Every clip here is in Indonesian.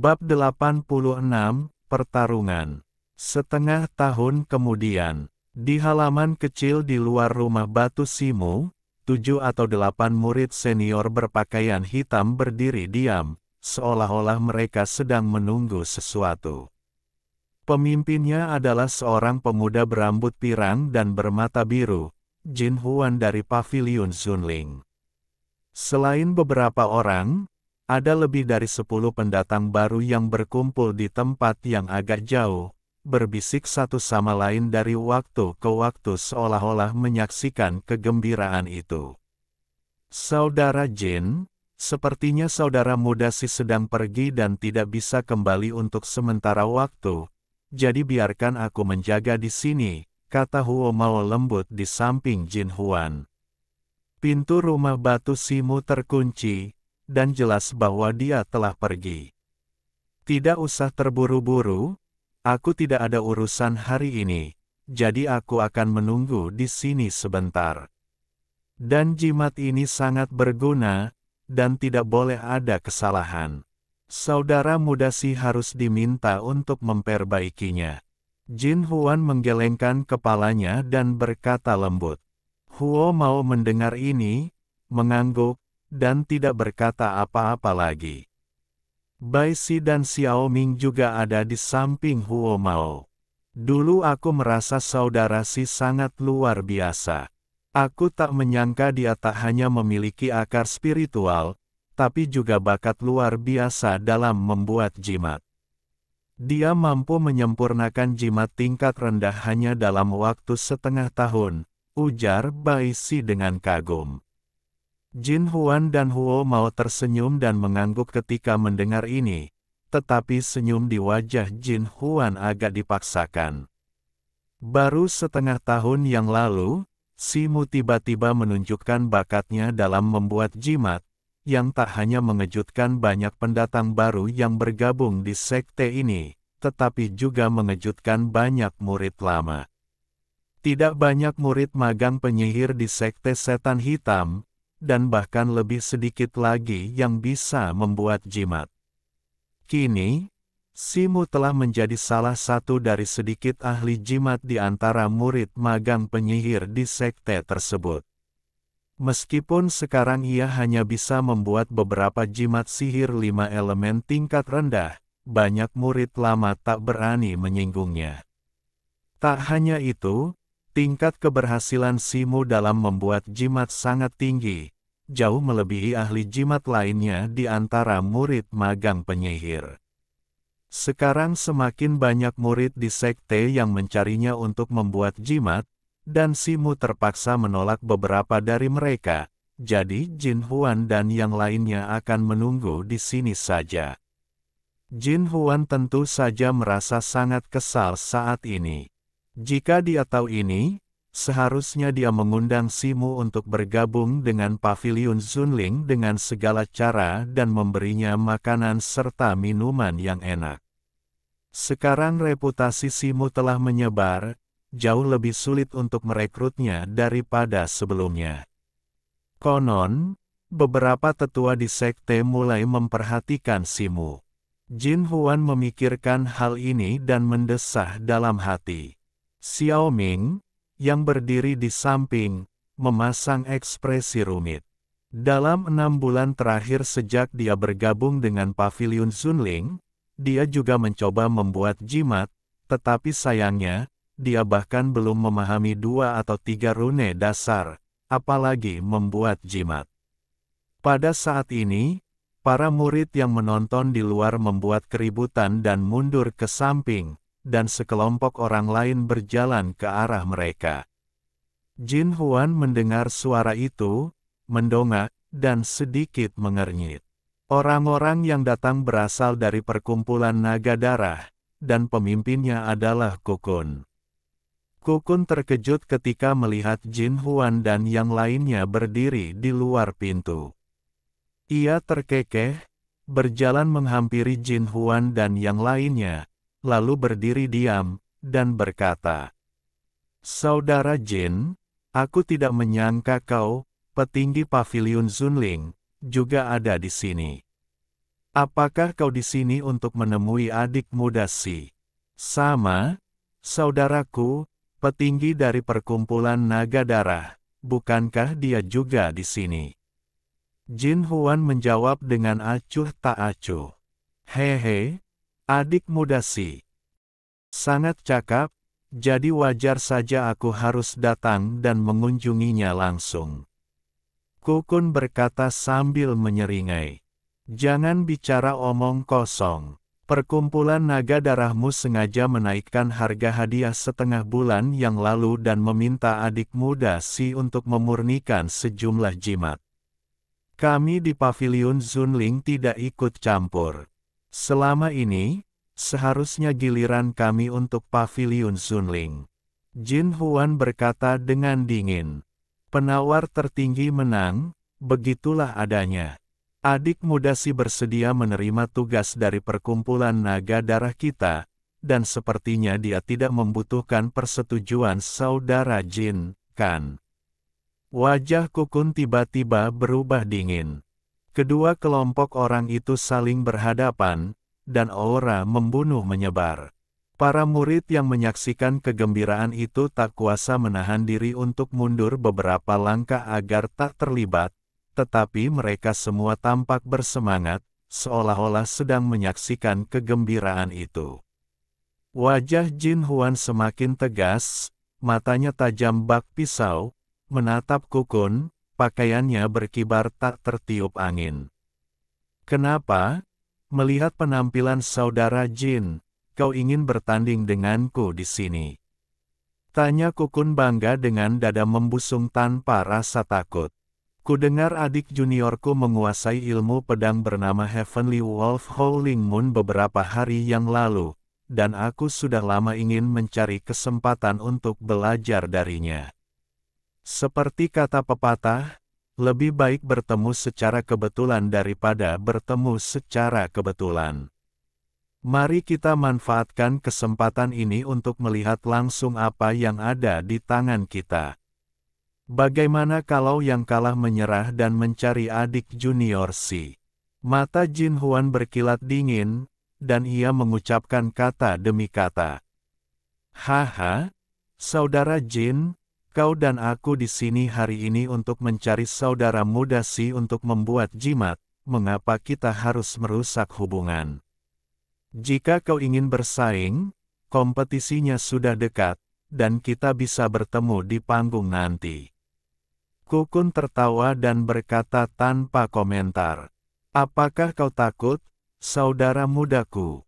Bab 86, Pertarungan. Setengah tahun kemudian, di halaman kecil di luar rumah batu Simu, 7 atau 8 murid senior berpakaian hitam berdiri diam, seolah-olah mereka sedang menunggu sesuatu. Pemimpinnya adalah seorang pemuda berambut pirang dan bermata biru, Jin Huan dari Paviliun Zunling. Selain beberapa orang, ada lebih dari 10 pendatang baru yang berkumpul di tempat yang agak jauh, berbisik satu sama lain dari waktu ke waktu seolah-olah menyaksikan kegembiraan itu. Saudara Jin, sepertinya saudara muda si sedang pergi dan tidak bisa kembali untuk sementara waktu, jadi biarkan aku menjaga di sini, kata Huo Mao lembut di samping Jin Huan. Pintu rumah batu Simu terkunci, dan jelas bahwa dia telah pergi. Tidak usah terburu-buru, aku tidak ada urusan hari ini, jadi aku akan menunggu di sini sebentar. Dan jimat ini sangat berguna, dan tidak boleh ada kesalahan. Saudara muda si harus diminta untuk memperbaikinya. Jin Huan menggelengkan kepalanya dan berkata lembut. Huo Mao mendengar ini, mengangguk, dan tidak berkata apa-apa lagi. Bai Si dan Xiao Ming juga ada di samping Huo Mao. Dulu aku merasa saudara si sangat luar biasa. Aku tak menyangka dia tak hanya memiliki akar spiritual, tapi juga bakat luar biasa dalam membuat jimat. Dia mampu menyempurnakan jimat tingkat rendah hanya dalam waktu setengah tahun, ujar Bai Si dengan kagum. Jin Huan dan Huo Mao tersenyum dan mengangguk ketika mendengar ini, tetapi senyum di wajah Jin Huan agak dipaksakan. Baru setengah tahun yang lalu, Simu tiba-tiba menunjukkan bakatnya dalam membuat jimat, yang tak hanya mengejutkan banyak pendatang baru yang bergabung di sekte ini, tetapi juga mengejutkan banyak murid lama. Tidak banyak murid magang penyihir di sekte setan hitam, dan bahkan lebih sedikit lagi yang bisa membuat jimat. Kini, Simu telah menjadi salah satu dari sedikit ahli jimat di antara murid magang penyihir di sekte tersebut. Meskipun sekarang ia hanya bisa membuat beberapa jimat sihir 5 elemen tingkat rendah, banyak murid lama tak berani menyinggungnya. Tak hanya itu, tingkat keberhasilan Simu dalam membuat jimat sangat tinggi, jauh melebihi ahli jimat lainnya di antara murid magang penyihir. Sekarang semakin banyak murid di sekte yang mencarinya untuk membuat jimat, dan Simu terpaksa menolak beberapa dari mereka, jadi Jin Huan dan yang lainnya akan menunggu di sini saja. Jin Huan tentu saja merasa sangat kesal saat ini. Jika dia tahu ini, seharusnya dia mengundang Simu untuk bergabung dengan Paviliun Zunling dengan segala cara dan memberinya makanan serta minuman yang enak. Sekarang reputasi Simu telah menyebar, jauh lebih sulit untuk merekrutnya daripada sebelumnya. Konon, beberapa tetua di sekte mulai memperhatikan Simu. Jin Huan memikirkan hal ini dan mendesah dalam hati. Xiao Ming, yang berdiri di samping, memasang ekspresi rumit. Dalam 6 bulan terakhir sejak dia bergabung dengan Paviliun Zunling, dia juga mencoba membuat jimat, tetapi sayangnya, dia bahkan belum memahami 2 atau 3 rune dasar, apalagi membuat jimat. Pada saat ini, para murid yang menonton di luar membuat keributan dan mundur ke samping, dan sekelompok orang lain berjalan ke arah mereka. Jin Huan mendengar suara itu, mendongak, dan sedikit mengernyit. Orang-orang yang datang berasal dari perkumpulan naga darah, dan pemimpinnya adalah Kukun. Kukun terkejut ketika melihat Jin Huan dan yang lainnya berdiri di luar pintu. Ia terkekeh, berjalan menghampiri Jin Huan dan yang lainnya, lalu berdiri diam, dan berkata, Saudara Jin, aku tidak menyangka kau, petinggi Paviliun Zunling, juga ada di sini. Apakah kau di sini untuk menemui adik muda si? Sama, saudaraku, petinggi dari perkumpulan naga darah, bukankah dia juga di sini? Jin Huan menjawab dengan acuh tak acuh. Hehe, adik muda si. Sangat cakap, jadi wajar saja aku harus datang dan mengunjunginya langsung. Kukun berkata sambil menyeringai. Jangan bicara omong kosong. Perkumpulan naga darahmu sengaja menaikkan harga hadiah setengah bulan yang lalu dan meminta adik muda si untuk memurnikan sejumlah jimat. Kami di Paviliun Zunling tidak ikut campur. Selama ini, seharusnya giliran kami untuk Paviliun Zunling. Jin Huan berkata dengan dingin. Penawar tertinggi menang, begitulah adanya. Adik muda si bersedia menerima tugas dari perkumpulan naga darah kita, dan sepertinya dia tidak membutuhkan persetujuan saudara Jin, kan? Wajah Kukun tiba-tiba berubah dingin. Kedua kelompok orang itu saling berhadapan, dan aura membunuh menyebar. Para murid yang menyaksikan kegembiraan itu tak kuasa menahan diri untuk mundur beberapa langkah agar tak terlibat, tetapi mereka semua tampak bersemangat, seolah-olah sedang menyaksikan kegembiraan itu. Wajah Jin Huan semakin tegas, matanya tajam bak pisau, menatap Kukun, pakaiannya berkibar tak tertiup angin. Kenapa? Melihat penampilan saudara Jin, kau ingin bertanding denganku di sini? Tanya Kukun bangga dengan dada membusung tanpa rasa takut. Kudengar adik juniorku menguasai ilmu pedang bernama Heavenly Wolf Howling Moon beberapa hari yang lalu, dan aku sudah lama ingin mencari kesempatan untuk belajar darinya. Seperti kata pepatah, lebih baik bertemu secara kebetulan daripada bertemu secara kebetulan. Mari kita manfaatkan kesempatan ini untuk melihat langsung apa yang ada di tangan kita. Bagaimana kalau yang kalah menyerah dan mencari adik junior si? Mata Jin Huan berkilat dingin, dan ia mengucapkan kata demi kata. Haha, saudara Jin, kau dan aku di sini hari ini untuk mencari saudara muda si untuk membuat jimat, mengapa kita harus merusak hubungan? Jika kau ingin bersaing, kompetisinya sudah dekat, dan kita bisa bertemu di panggung nanti. Kukun tertawa dan berkata tanpa komentar. Apakah kau takut, saudara mudaku?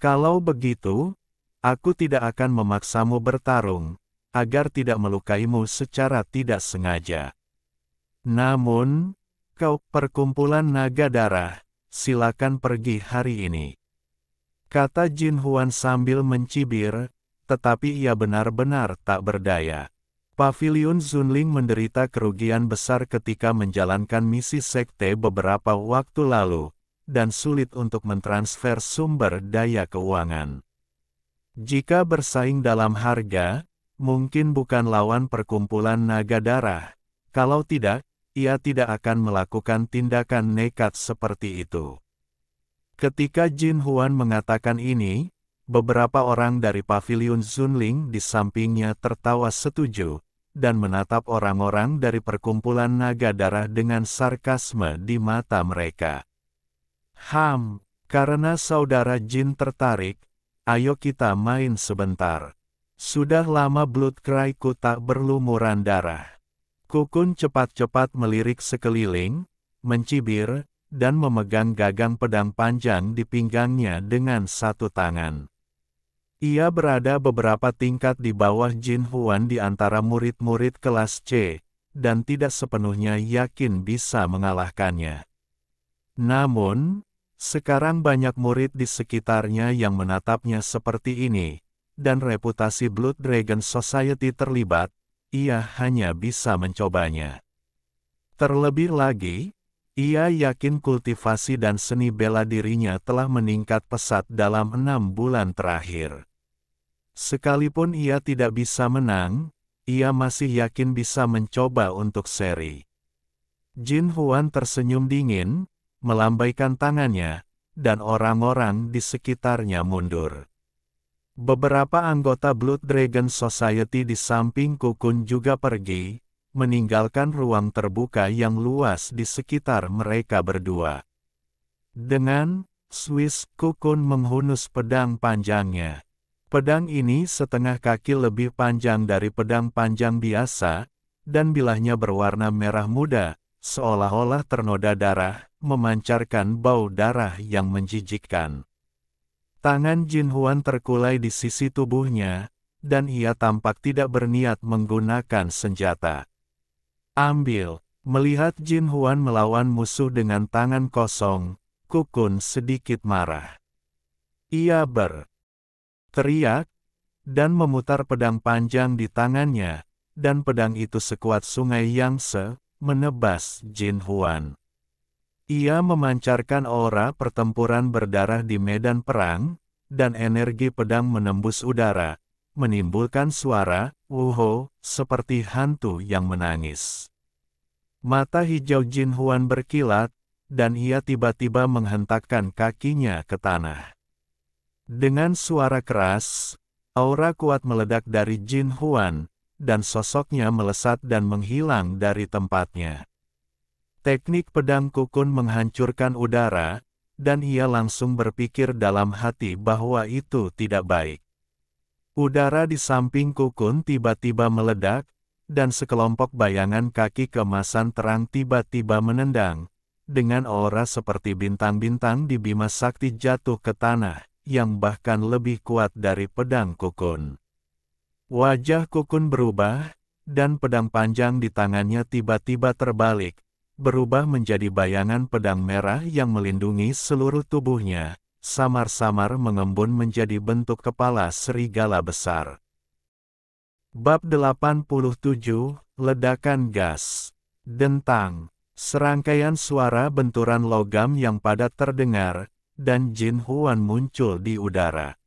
Kalau begitu, aku tidak akan memaksamu bertarung, agar tidak melukaimu secara tidak sengaja. Namun, kau perkumpulan naga darah, silakan pergi hari ini. Kata Jin Huan sambil mencibir, tetapi ia benar-benar tak berdaya. Paviliun Zunling menderita kerugian besar ketika menjalankan misi sekte beberapa waktu lalu, dan sulit untuk mentransfer sumber daya keuangan. Jika bersaing dalam harga, mungkin bukan lawan perkumpulan naga darah. Kalau tidak, ia tidak akan melakukan tindakan nekat seperti itu. Ketika Jin Huan mengatakan ini, beberapa orang dari Paviliun Zunling di sampingnya tertawa setuju, dan menatap orang-orang dari perkumpulan naga darah dengan sarkasme di mata mereka. Karena saudara Jin tertarik, ayo kita main sebentar. Sudah lama Blood Cry-ku tak berlumuran darah. Kukun cepat-cepat melirik sekeliling, mencibir, dan memegang gagang pedang panjang di pinggangnya dengan satu tangan. Ia berada beberapa tingkat di bawah Jin Huan di antara murid-murid kelas C, dan tidak sepenuhnya yakin bisa mengalahkannya. Namun, sekarang banyak murid di sekitarnya yang menatapnya seperti ini, dan reputasi Blood Dragon Society terlibat, ia hanya bisa mencobanya. Terlebih lagi, ia yakin kultivasi dan seni bela dirinya telah meningkat pesat dalam 6 bulan terakhir. Sekalipun ia tidak bisa menang, ia masih yakin bisa mencoba untuk seri. Jin Huan tersenyum dingin, melambaikan tangannya, dan orang-orang di sekitarnya mundur. Beberapa anggota Blood Dragon Society di samping Kukun juga pergi, meninggalkan ruang terbuka yang luas di sekitar mereka berdua. Dengan Swiss, Kukun menghunus pedang panjangnya. Pedang ini setengah kaki lebih panjang dari pedang panjang biasa, dan bilahnya berwarna merah muda, seolah-olah ternoda darah, memancarkan bau darah yang menjijikkan. Tangan Jin Huan terkulai di sisi tubuhnya, dan ia tampak tidak berniat menggunakan senjata. Ambil. Melihat Jin Huan melawan musuh dengan tangan kosong, Kukun sedikit marah. Ia berteriak, dan memutar pedang panjang di tangannya, dan pedang itu sekuat sungai Yangtze, menebas Jin Huan. Ia memancarkan aura pertempuran berdarah di medan perang, dan energi pedang menembus udara, menimbulkan suara, wuho, seperti hantu yang menangis. Mata hijau Jin Huan berkilat, dan ia tiba-tiba menghentakkan kakinya ke tanah. Dengan suara keras, aura kuat meledak dari Jin Huan, dan sosoknya melesat dan menghilang dari tempatnya. Teknik pedang Kukun menghancurkan udara, dan ia langsung berpikir dalam hati bahwa itu tidak baik. Udara di samping Kukun tiba-tiba meledak, dan sekelompok bayangan kaki keemasan terang tiba-tiba menendang, dengan aura seperti bintang-bintang di Bima Sakti jatuh ke tanah, yang bahkan lebih kuat dari pedang Kukun. Wajah Kukun berubah, dan pedang panjang di tangannya tiba-tiba terbalik, berubah menjadi bayangan pedang merah yang melindungi seluruh tubuhnya, samar-samar mengembun menjadi bentuk kepala serigala besar. Bab 87, Ledakan Gas. Dentang. Serangkaian suara benturan logam yang padat terdengar, dan Jin Huan muncul di udara.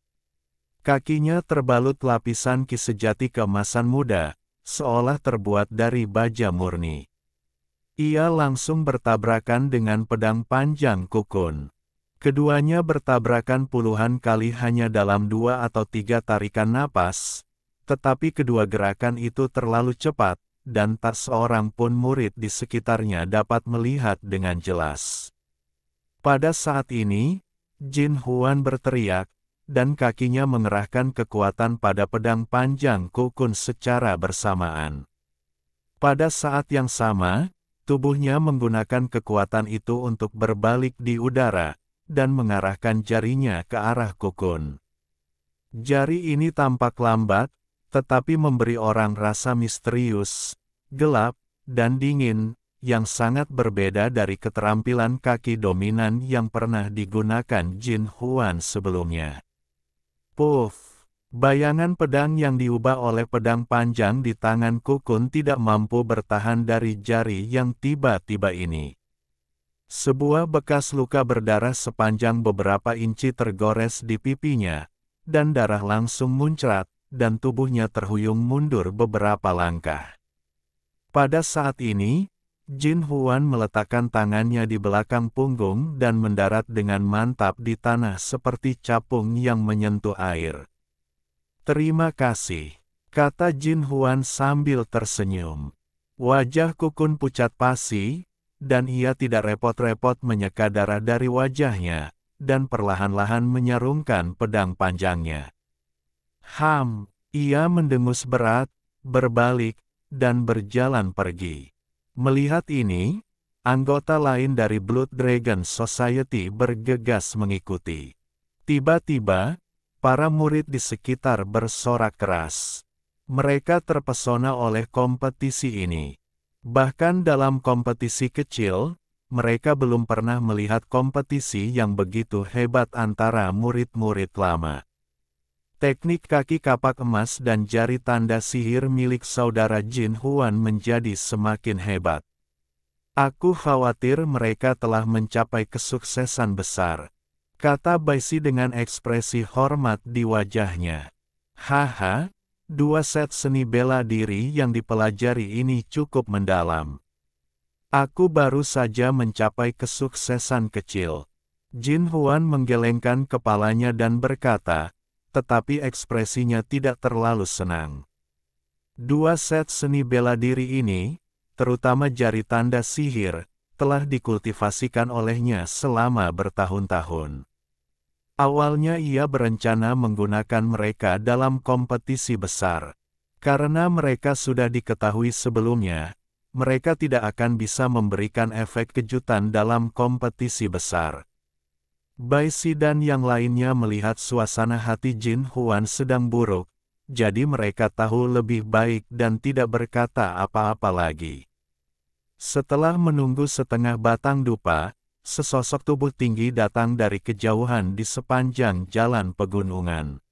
Kakinya terbalut lapisan ki sejati keemasan muda, seolah terbuat dari baja murni. Ia langsung bertabrakan dengan pedang panjang Kukun. Keduanya bertabrakan puluhan kali hanya dalam 2 atau 3 tarikan napas, tetapi kedua gerakan itu terlalu cepat, dan tak seorang pun murid di sekitarnya dapat melihat dengan jelas. Pada saat ini, Jin Huan berteriak, dan kakinya mengerahkan kekuatan pada pedang panjang Kukun secara bersamaan. Pada saat yang sama, tubuhnya menggunakan kekuatan itu untuk berbalik di udara, dan mengarahkan jarinya ke arah Kukun. Jari ini tampak lambat, tetapi memberi orang rasa misterius, gelap, dan dingin, yang sangat berbeda dari keterampilan kaki dominan yang pernah digunakan Jin Huan sebelumnya. Puff! Bayangan pedang yang diubah oleh pedang panjang di tangan Kukun tidak mampu bertahan dari jari yang tiba-tiba ini. Sebuah bekas luka berdarah sepanjang beberapa inci tergores di pipinya, dan darah langsung muncrat, dan tubuhnya terhuyung mundur beberapa langkah. Pada saat ini, Jin Huan meletakkan tangannya di belakang punggung dan mendarat dengan mantap di tanah seperti capung yang menyentuh air. Terima kasih, kata Jin Huan sambil tersenyum. Wajah Kukun pucat pasi, dan ia tidak repot-repot menyeka darah dari wajahnya, dan perlahan-lahan menyarungkan pedang panjangnya. Ia mendengus berat, berbalik, dan berjalan pergi. Melihat ini, anggota lain dari Blood Dragon Society bergegas mengikuti. Tiba-tiba, para murid di sekitar bersorak keras. Mereka terpesona oleh kompetisi ini. Bahkan dalam kompetisi kecil, mereka belum pernah melihat kompetisi yang begitu hebat antara murid-murid lama. Teknik kaki kapak emas dan jari tanda sihir milik saudara Jin Huan menjadi semakin hebat. Aku khawatir mereka telah mencapai kesuksesan besar, kata Baisi dengan ekspresi hormat di wajahnya. Haha, 2 set seni bela diri yang dipelajari ini cukup mendalam. Aku baru saja mencapai kesuksesan kecil. Jin Huan menggelengkan kepalanya dan berkata, tetapi ekspresinya tidak terlalu senang. Dua set seni bela diri ini, terutama jari tanda sihir, telah dikultivasikan olehnya selama bertahun-tahun. Awalnya ia berencana menggunakan mereka dalam kompetisi besar. Karena mereka sudah diketahui sebelumnya, mereka tidak akan bisa memberikan efek kejutan dalam kompetisi besar. Bai Si dan yang lainnya melihat suasana hati Jin Huan sedang buruk, jadi mereka tahu lebih baik dan tidak berkata apa-apa lagi. Setelah menunggu setengah batang dupa, sesosok tubuh tinggi datang dari kejauhan di sepanjang jalan pegunungan.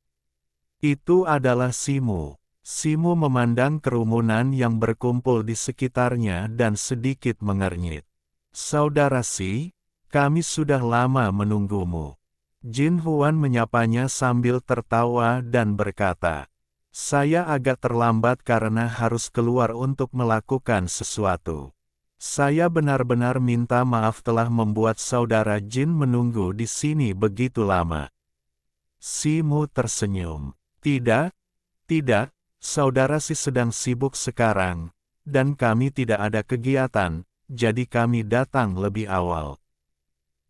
Itu adalah Simu. Simu memandang kerumunan yang berkumpul di sekitarnya dan sedikit mengernyit. Saudara Si, kami sudah lama menunggumu. Jin Huan menyapanya sambil tertawa dan berkata, saya agak terlambat karena harus keluar untuk melakukan sesuatu. Saya benar-benar minta maaf telah membuat saudara Jin menunggu di sini begitu lama. Simu tersenyum. Tidak, saudara Si sedang sibuk sekarang, dan kami tidak ada kegiatan, jadi kami datang lebih awal.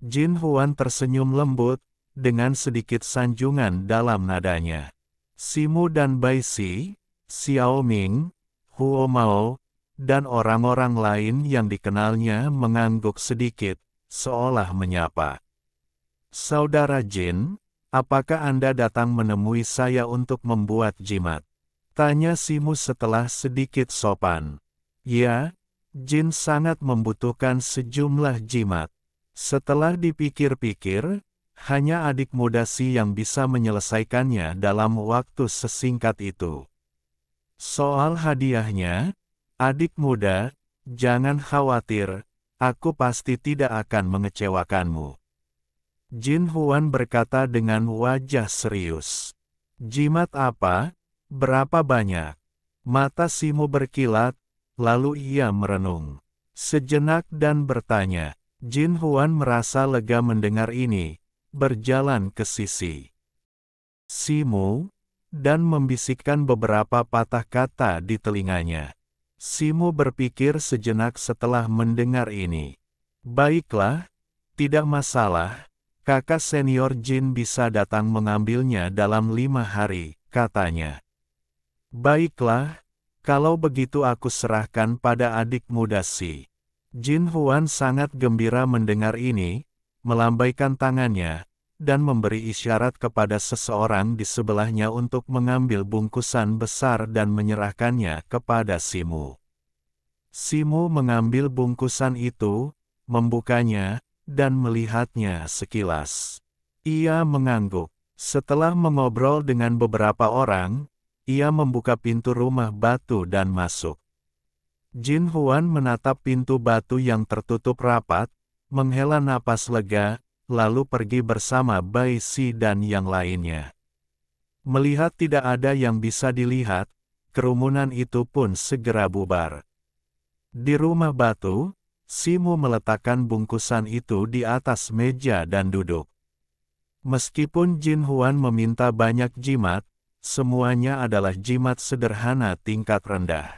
Jin Huan tersenyum lembut, dengan sedikit sanjungan dalam nadanya. Simu dan Bai Si, Xiao Ming, Huo Mao, dan orang-orang lain yang dikenalnya mengangguk sedikit, seolah menyapa. Saudara Jin, apakah Anda datang menemui saya untuk membuat jimat? Tanya Simu setelah sedikit sopan. Ya, Jin sangat membutuhkan sejumlah jimat. Setelah dipikir-pikir, hanya adik muda Si yang bisa menyelesaikannya dalam waktu sesingkat itu. Soal hadiahnya, adik muda, jangan khawatir, aku pasti tidak akan mengecewakanmu. Jin Huan berkata dengan wajah serius. Jimat apa? Berapa banyak? Mata Simu berkilat, lalu ia merenung sejenak dan bertanya. Jin Huan merasa lega mendengar ini, berjalan ke sisi Simu, dan membisikkan beberapa patah kata di telinganya. Simu berpikir sejenak setelah mendengar ini. Baiklah, tidak masalah, kakak senior Jin bisa datang mengambilnya dalam 5 hari, katanya. Baiklah, kalau begitu aku serahkan pada adik muda Si. Jin Huan sangat gembira mendengar ini, melambaikan tangannya, dan memberi isyarat kepada seseorang di sebelahnya untuk mengambil bungkusan besar dan menyerahkannya kepada Simu. Simu mengambil bungkusan itu, membukanya, dan melihatnya sekilas. Ia mengangguk. Setelah mengobrol dengan beberapa orang, ia membuka pintu rumah batu dan masuk. Jin Huan menatap pintu batu yang tertutup rapat, menghela napas lega, lalu pergi bersama Bai Si dan yang lainnya. Melihat tidak ada yang bisa dilihat, kerumunan itu pun segera bubar. Di rumah batu, Simu meletakkan bungkusan itu di atas meja dan duduk. Meskipun Jin Huan meminta banyak jimat, semuanya adalah jimat sederhana tingkat rendah.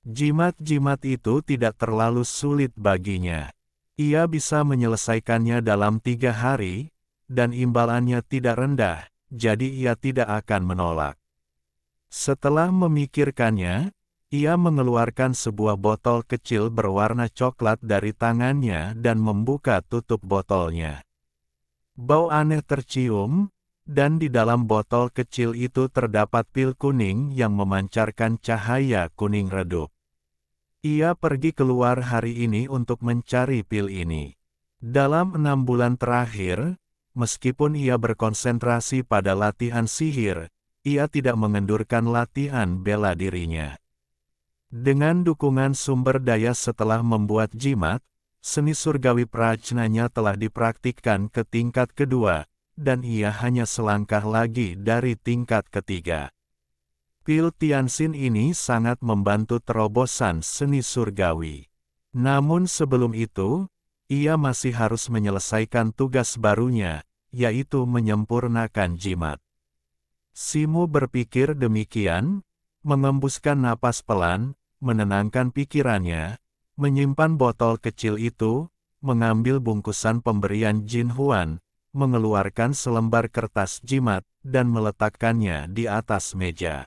Jimat-jimat itu tidak terlalu sulit baginya. Ia bisa menyelesaikannya dalam 3 hari, dan imbalannya tidak rendah, jadi ia tidak akan menolak. Setelah memikirkannya, ia mengeluarkan sebuah botol kecil berwarna coklat dari tangannya dan membuka tutup botolnya. Bau aneh tercium, dan di dalam botol kecil itu terdapat pil kuning yang memancarkan cahaya kuning redup. Ia pergi keluar hari ini untuk mencari pil ini. Dalam 6 bulan terakhir, meskipun ia berkonsentrasi pada latihan sihir, ia tidak mengendurkan latihan bela dirinya. Dengan dukungan sumber daya setelah membuat jimat, seni surgawi prajnanya telah dipraktikkan ke tingkat kedua, dan ia hanya selangkah lagi dari tingkat ketiga. Pil Tianxin ini sangat membantu terobosan seni surgawi. Namun sebelum itu, ia masih harus menyelesaikan tugas barunya, yaitu menyempurnakan jimat. Simu berpikir demikian, mengembuskan napas pelan, menenangkan pikirannya, menyimpan botol kecil itu, mengambil bungkusan pemberian Jin Huan, mengeluarkan selembar kertas jimat, dan meletakkannya di atas meja.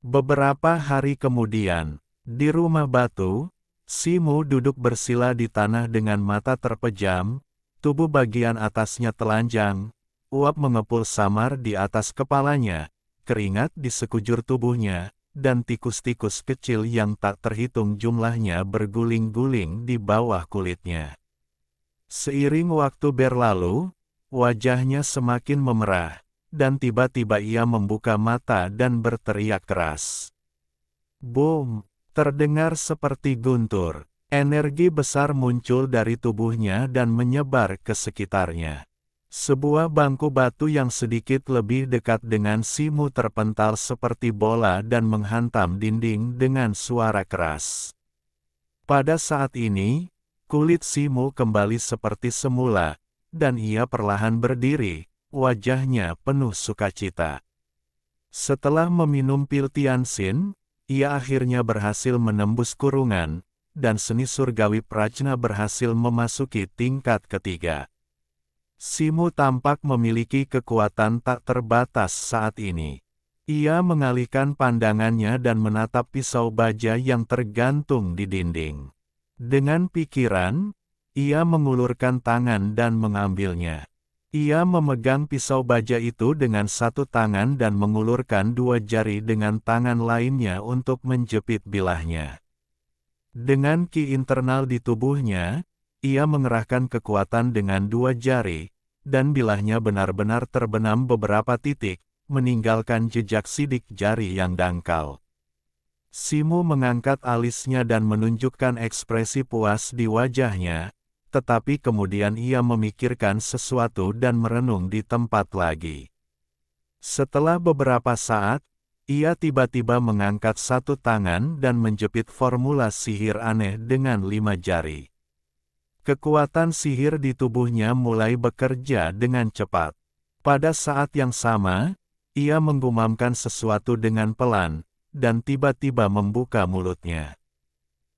Beberapa hari kemudian, di rumah batu, Simu duduk bersila di tanah dengan mata terpejam, tubuh bagian atasnya telanjang, uap mengepul samar di atas kepalanya, keringat di sekujur tubuhnya, dan tikus-tikus kecil yang tak terhitung jumlahnya berguling-guling di bawah kulitnya. Seiring waktu berlalu, wajahnya semakin memerah, dan tiba-tiba ia membuka mata dan berteriak keras. Boom! Terdengar seperti guntur. Energi besar muncul dari tubuhnya dan menyebar ke sekitarnya. Sebuah bangku batu yang sedikit lebih dekat dengan Simu terpental seperti bola dan menghantam dinding dengan suara keras. Pada saat ini, kulit Simu kembali seperti semula, dan ia perlahan berdiri, wajahnya penuh sukacita. Setelah meminum pil Tianxin, ia akhirnya berhasil menembus kurungan, dan seni surgawi Prajna berhasil memasuki tingkat ketiga. Simu tampak memiliki kekuatan tak terbatas saat ini. Ia mengalihkan pandangannya dan menatap pisau baja yang tergantung di dinding. Dengan pikiran, ia mengulurkan tangan dan mengambilnya. Ia memegang pisau baja itu dengan satu tangan dan mengulurkan dua jari dengan tangan lainnya untuk menjepit bilahnya. Dengan ki internal di tubuhnya, ia mengerahkan kekuatan dengan dua jari, dan bilahnya benar-benar terbenam beberapa titik, meninggalkan jejak sidik jari yang dangkal. Simu mengangkat alisnya dan menunjukkan ekspresi puas di wajahnya, tetapi kemudian ia memikirkan sesuatu dan merenung di tempat lagi. Setelah beberapa saat, ia tiba-tiba mengangkat satu tangan dan menjepit formula sihir aneh dengan 5 jari. Kekuatan sihir di tubuhnya mulai bekerja dengan cepat. Pada saat yang sama, ia menggumamkan sesuatu dengan pelan, dan tiba-tiba membuka mulutnya.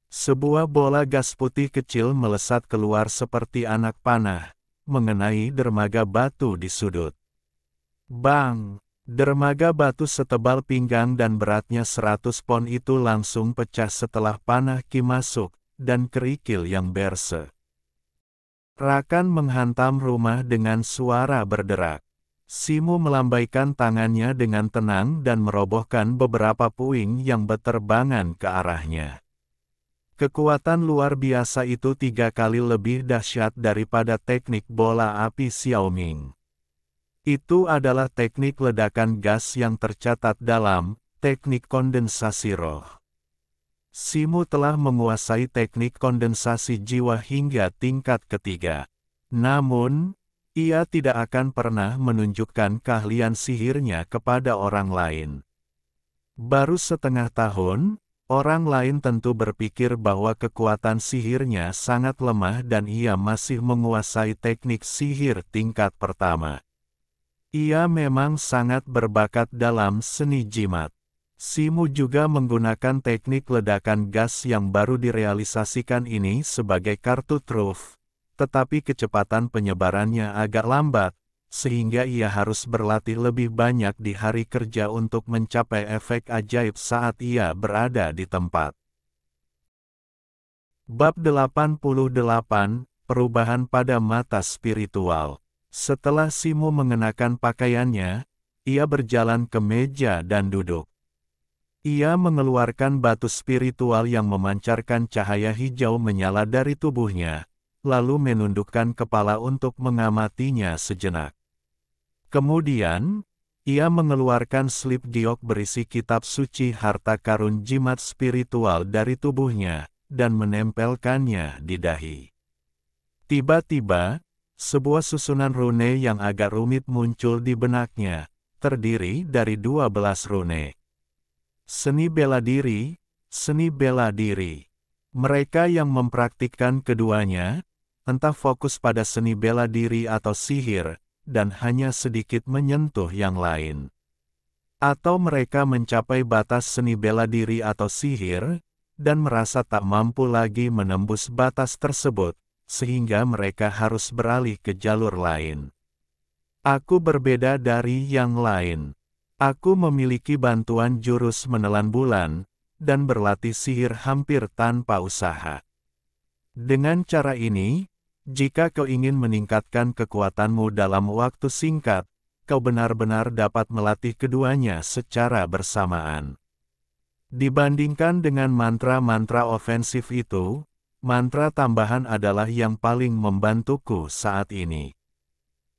Sebuah bola gas putih kecil melesat keluar seperti anak panah, mengenai dermaga batu di sudut. Bang! Dermaga batu setebal pinggang dan beratnya 100 pon itu langsung pecah setelah panah ki masuk, dan kerikil yang berse. Rakan menghantam rumah dengan suara berderak. Simu melambaikan tangannya dengan tenang dan merobohkan beberapa puing yang berterbangan ke arahnya. Kekuatan luar biasa itu 3 kali lebih dahsyat daripada teknik bola api Xiaoming. Itu adalah teknik ledakan gas yang tercatat dalam teknik kondensasi roh. Simu telah menguasai teknik kondensasi jiwa hingga tingkat ketiga. Namun, ia tidak akan pernah menunjukkan keahlian sihirnya kepada orang lain. Baru setengah tahun, orang lain tentu berpikir bahwa kekuatan sihirnya sangat lemah dan ia masih menguasai teknik sihir tingkat pertama. Ia memang sangat berbakat dalam seni jimat. Simu juga menggunakan teknik ledakan gas yang baru direalisasikan ini sebagai kartu truf, tetapi kecepatan penyebarannya agak lambat, sehingga ia harus berlatih lebih banyak di hari kerja untuk mencapai efek ajaib saat ia berada di tempat. Bab 88, Perubahan pada Mata Spiritual. Setelah Simu mengenakan pakaiannya, ia berjalan ke meja dan duduk. Ia mengeluarkan batu spiritual yang memancarkan cahaya hijau menyala dari tubuhnya, lalu menundukkan kepala untuk mengamatinya sejenak. Kemudian, ia mengeluarkan slip giok berisi kitab suci harta karun jimat spiritual dari tubuhnya, dan menempelkannya di dahi. Tiba-tiba, sebuah susunan rune yang agak rumit muncul di benaknya, terdiri dari 12 rune. Seni bela diri, seni bela diri. Mereka yang mempraktikkan keduanya entah fokus pada seni bela diri atau sihir, dan hanya sedikit menyentuh yang lain. Atau mereka mencapai batas seni bela diri atau sihir, dan merasa tak mampu lagi menembus batas tersebut, sehingga mereka harus beralih ke jalur lain. Aku berbeda dari yang lain. Aku memiliki bantuan jurus menelan bulan, dan berlatih sihir hampir tanpa usaha. Dengan cara ini, jika kau ingin meningkatkan kekuatanmu dalam waktu singkat, kau benar-benar dapat melatih keduanya secara bersamaan. Dibandingkan dengan mantra-mantra ofensif itu, mantra tambahan adalah yang paling membantuku saat ini.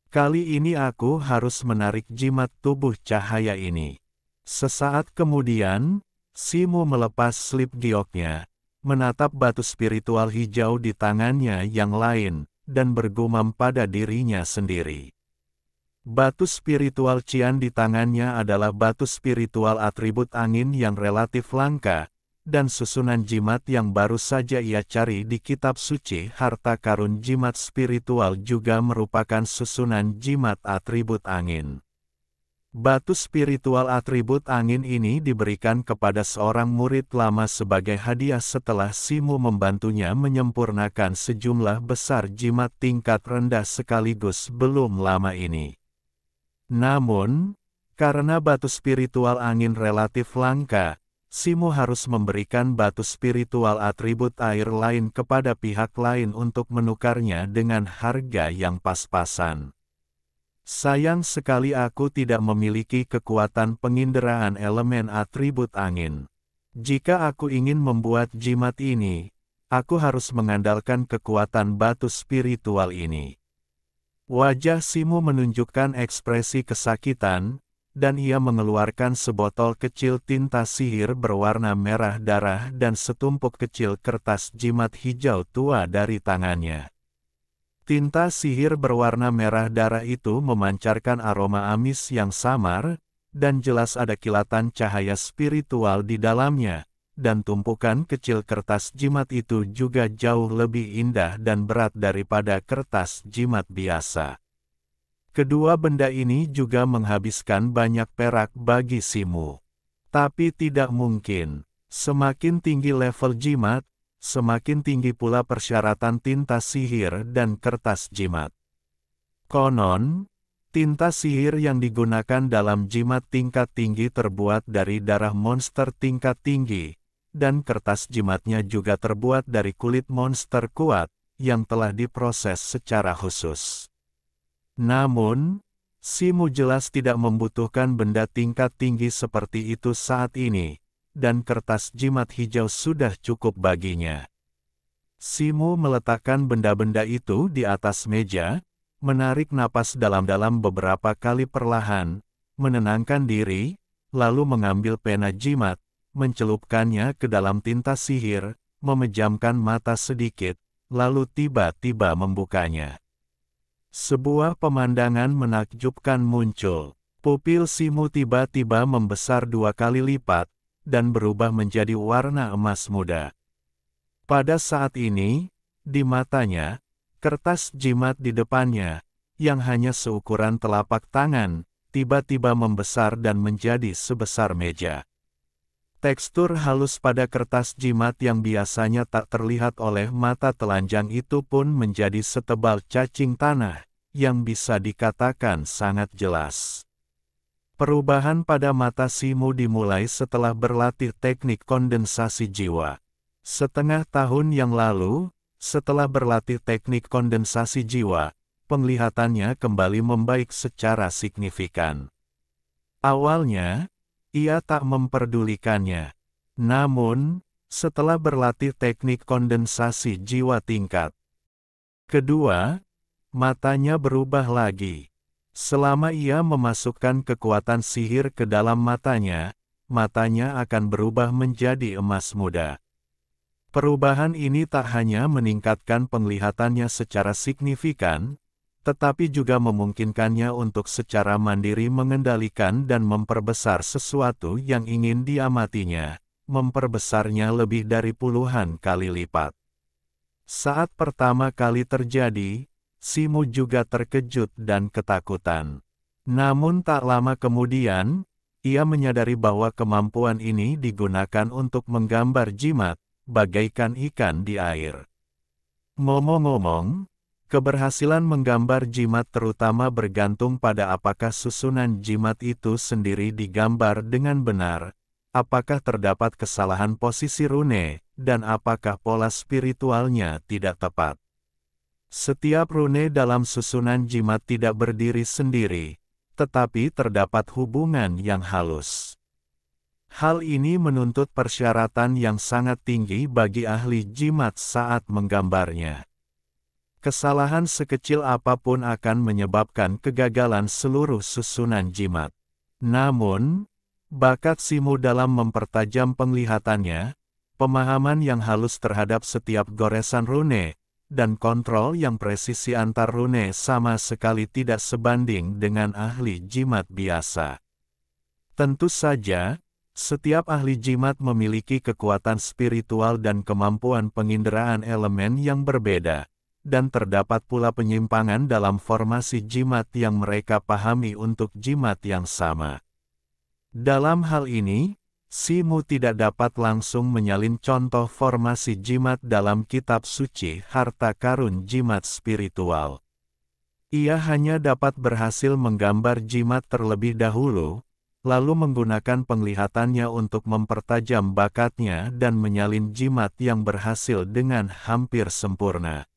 Kali ini aku harus menarik jimat tubuh cahaya ini. Sesaat kemudian, Simu melepas slip gioknya, menatap batu spiritual hijau di tangannya yang lain, dan bergumam pada dirinya sendiri. Batu spiritual Cian di tangannya adalah batu spiritual atribut angin yang relatif langka, dan susunan jimat yang baru saja ia cari di kitab suci harta karun jimat spiritual juga merupakan susunan jimat atribut angin. Batu spiritual atribut angin ini diberikan kepada seorang murid lama sebagai hadiah setelah Simu membantunya menyempurnakan sejumlah besar jimat tingkat rendah sekaligus belum lama ini. Namun, karena batu spiritual angin relatif langka, Simu harus memberikan batu spiritual atribut air lain kepada pihak lain untuk menukarnya dengan harga yang pas-pasan. Sayang sekali aku tidak memiliki kekuatan penginderaan elemen atribut angin. Jika aku ingin membuat jimat ini, aku harus mengandalkan kekuatan batu spiritual ini. Wajah Simu menunjukkan ekspresi kesakitan, dan ia mengeluarkan sebotol kecil tinta sihir berwarna merah darah dan setumpuk kecil kertas jimat hijau tua dari tangannya. Tinta sihir berwarna merah darah itu memancarkan aroma amis yang samar, dan jelas ada kilatan cahaya spiritual di dalamnya, dan tumpukan kecil kertas jimat itu juga jauh lebih indah dan berat daripada kertas jimat biasa. Kedua benda ini juga menghabiskan banyak perak bagi Simu. Tapi tidak mungkin, semakin tinggi level jimat, semakin tinggi pula persyaratan tinta sihir dan kertas jimat. Konon, tinta sihir yang digunakan dalam jimat tingkat tinggi terbuat dari darah monster tingkat tinggi, dan kertas jimatnya juga terbuat dari kulit monster kuat, yang telah diproses secara khusus. Namun, Simu jelas tidak membutuhkan benda tingkat tinggi seperti itu saat ini, dan kertas jimat hijau sudah cukup baginya. Simu meletakkan benda-benda itu di atas meja, menarik napas dalam-dalam beberapa kali perlahan, menenangkan diri, lalu mengambil pena jimat, mencelupkannya ke dalam tinta sihir, memejamkan mata sedikit, lalu tiba-tiba membukanya. Sebuah pemandangan menakjubkan muncul. Pupil Simu tiba-tiba membesar 2 kali lipat, dan berubah menjadi warna emas muda. Pada saat ini, di matanya, kertas jimat di depannya, yang hanya seukuran telapak tangan, tiba-tiba membesar dan menjadi sebesar meja. Tekstur halus pada kertas jimat yang biasanya tak terlihat oleh mata telanjang itu pun menjadi setebal cacing tanah, yang bisa dikatakan sangat jelas. Perubahan pada mata Simu dimulai setelah berlatih teknik kondensasi jiwa. Setengah tahun yang lalu, setelah berlatih teknik kondensasi jiwa, penglihatannya kembali membaik secara signifikan. Awalnya, ia tak memperdulikannya. Namun, setelah berlatih teknik kondensasi jiwa tingkat kedua, matanya berubah lagi. Selama ia memasukkan kekuatan sihir ke dalam matanya, matanya akan berubah menjadi emas muda. Perubahan ini tak hanya meningkatkan penglihatannya secara signifikan, tetapi juga memungkinkannya untuk secara mandiri mengendalikan dan memperbesar sesuatu yang ingin diamatinya, memperbesarnya lebih dari puluhan kali lipat. Saat pertama kali terjadi, Simu juga terkejut dan ketakutan. Namun tak lama kemudian, ia menyadari bahwa kemampuan ini digunakan untuk menggambar jimat, bagaikan ikan di air. Ngomong-ngomong, keberhasilan menggambar jimat terutama bergantung pada apakah susunan jimat itu sendiri digambar dengan benar, apakah terdapat kesalahan posisi rune, dan apakah pola spiritualnya tidak tepat. Setiap rune dalam susunan jimat tidak berdiri sendiri, tetapi terdapat hubungan yang halus. Hal ini menuntut persyaratan yang sangat tinggi bagi ahli jimat saat menggambarnya. Kesalahan sekecil apapun akan menyebabkan kegagalan seluruh susunan jimat. Namun, bakat Simu dalam mempertajam penglihatannya, pemahaman yang halus terhadap setiap goresan rune, dan kontrol yang presisi antar rune sama sekali tidak sebanding dengan ahli jimat biasa. Tentu saja, setiap ahli jimat memiliki kekuatan spiritual dan kemampuan penginderaan elemen yang berbeda, dan terdapat pula penyimpangan dalam formasi jimat yang mereka pahami untuk jimat yang sama. Dalam hal ini, Simu tidak dapat langsung menyalin contoh formasi jimat dalam kitab suci harta karun jimat spiritual. Ia hanya dapat berhasil menggambar jimat terlebih dahulu, lalu menggunakan penglihatannya untuk mempertajam bakatnya dan menyalin jimat yang berhasil dengan hampir sempurna.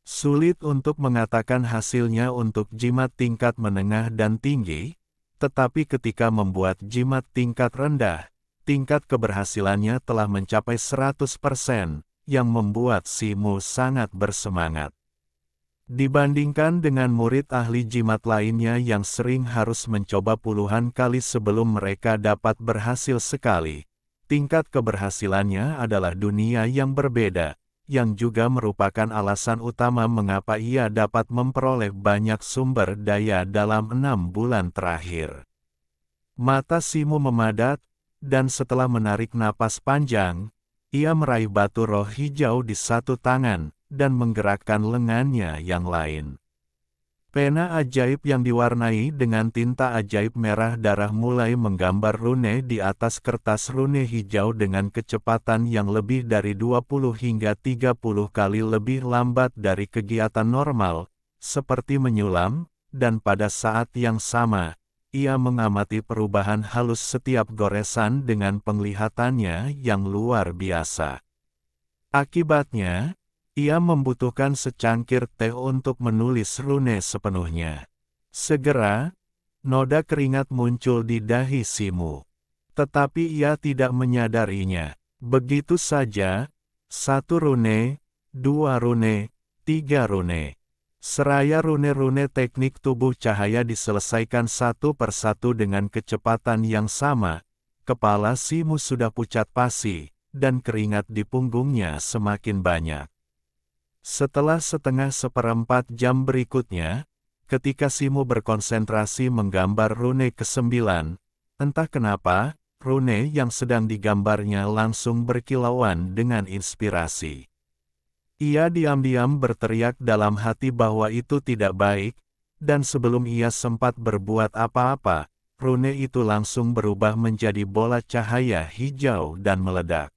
Sulit untuk mengatakan hasilnya untuk jimat tingkat menengah dan tinggi, tetapi ketika membuat jimat tingkat rendah, tingkat keberhasilannya telah mencapai 100%, yang membuat Simu sangat bersemangat. Dibandingkan dengan murid ahli jimat lainnya yang sering harus mencoba puluhan kali sebelum mereka dapat berhasil sekali, tingkat keberhasilannya adalah dunia yang berbeda, yang juga merupakan alasan utama mengapa ia dapat memperoleh banyak sumber daya dalam 6 bulan terakhir. Mata Simu memadat, dan setelah menarik napas panjang, ia meraih batu roh hijau di satu tangan, dan menggerakkan lengannya yang lain. Pena ajaib yang diwarnai dengan tinta ajaib merah darah mulai menggambar rune di atas kertas rune hijau dengan kecepatan yang lebih dari 20 hingga 30 kali lebih lambat dari kegiatan normal, seperti menyulam, dan pada saat yang sama, ia mengamati perubahan halus setiap goresan dengan penglihatannya yang luar biasa. Akibatnya, ia membutuhkan secangkir teh untuk menulis rune sepenuhnya. Segera, noda keringat muncul di dahi Simu. Tetapi ia tidak menyadarinya. Begitu saja, 1 rune, 2 rune, 3 rune. Seraya rune-rune teknik tubuh cahaya diselesaikan satu persatu dengan kecepatan yang sama, kepala Simu sudah pucat pasi, dan keringat di punggungnya semakin banyak. Setelah seperempat jam berikutnya, ketika Simu berkonsentrasi menggambar rune ke-9, entah kenapa, rune yang sedang digambarnya langsung berkilauan dengan inspirasi. Ia diam-diam berteriak dalam hati bahwa itu tidak baik, dan sebelum ia sempat berbuat apa-apa, rune itu langsung berubah menjadi bola cahaya hijau dan meledak.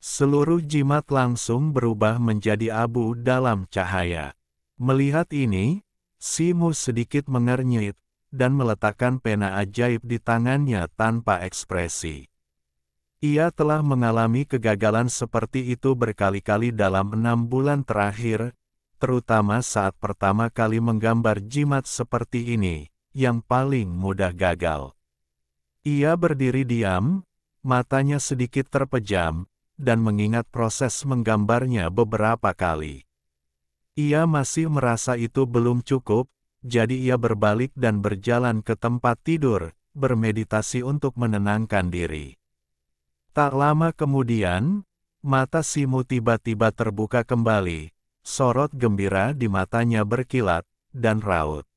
Seluruh jimat langsung berubah menjadi abu dalam cahaya. Melihat ini, Simu sedikit mengernyit, dan meletakkan pena ajaib di tangannya tanpa ekspresi. Ia telah mengalami kegagalan seperti itu berkali-kali dalam 6 bulan terakhir, terutama saat pertama kali menggambar jimat seperti ini, yang paling mudah gagal. Ia berdiri diam, matanya sedikit terpejam, dan mengingat proses menggambarnya beberapa kali. Ia masih merasa itu belum cukup, jadi ia berbalik dan berjalan ke tempat tidur, bermeditasi untuk menenangkan diri. Tak lama kemudian, mata Simu tiba-tiba terbuka kembali, sorot gembira di matanya berkilat, dan raut.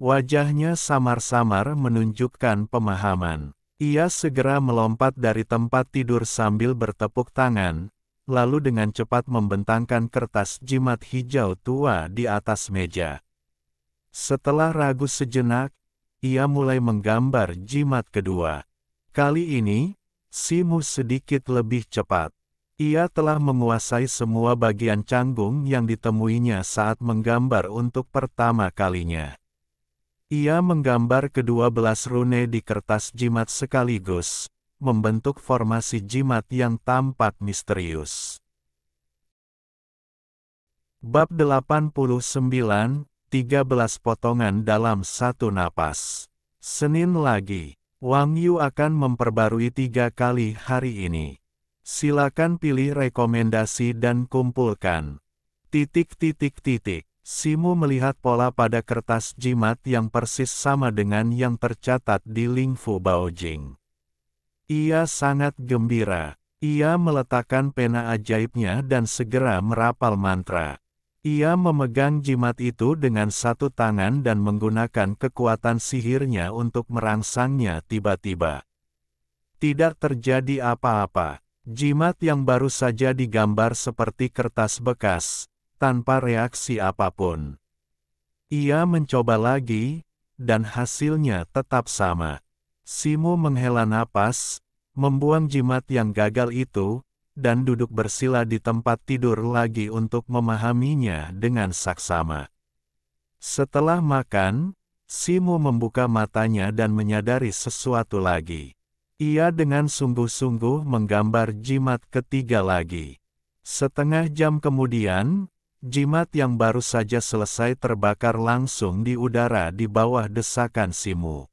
Wajahnya samar-samar menunjukkan pemahaman. Ia segera melompat dari tempat tidur sambil bertepuk tangan, lalu dengan cepat membentangkan kertas jimat hijau tua di atas meja. Setelah ragu sejenak, ia mulai menggambar jimat kedua. Kali ini, Simu sedikit lebih cepat. Ia telah menguasai semua bagian canggung yang ditemuinya saat menggambar untuk pertama kalinya. Ia menggambar ke-12 rune di kertas jimat sekaligus, membentuk formasi jimat yang tampak misterius. Bab 89, 13 potongan dalam satu napas. Senin lagi, Wang Yu akan memperbarui 3 kali hari ini. Silakan pilih rekomendasi dan kumpulkan. Simu melihat pola pada kertas jimat yang persis sama dengan yang tercatat di Lingfu Baojing. Ia sangat gembira. Ia meletakkan pena ajaibnya dan segera merapal mantra. Ia memegang jimat itu dengan satu tangan dan menggunakan kekuatan sihirnya untuk merangsangnya tiba-tiba. Tidak terjadi apa-apa. Jimat yang baru saja digambar seperti kertas bekas, tanpa reaksi apapun. Ia mencoba lagi, dan hasilnya tetap sama. Simu menghela napas, membuang jimat yang gagal itu, dan duduk bersila di tempat tidur lagi untuk memahaminya dengan saksama. Setelah makan, Simu membuka matanya dan menyadari sesuatu lagi. Ia dengan sungguh-sungguh menggambar jimat ketiga lagi. Setengah jam kemudian, jimat yang baru saja selesai terbakar langsung di udara di bawah desakan Simu.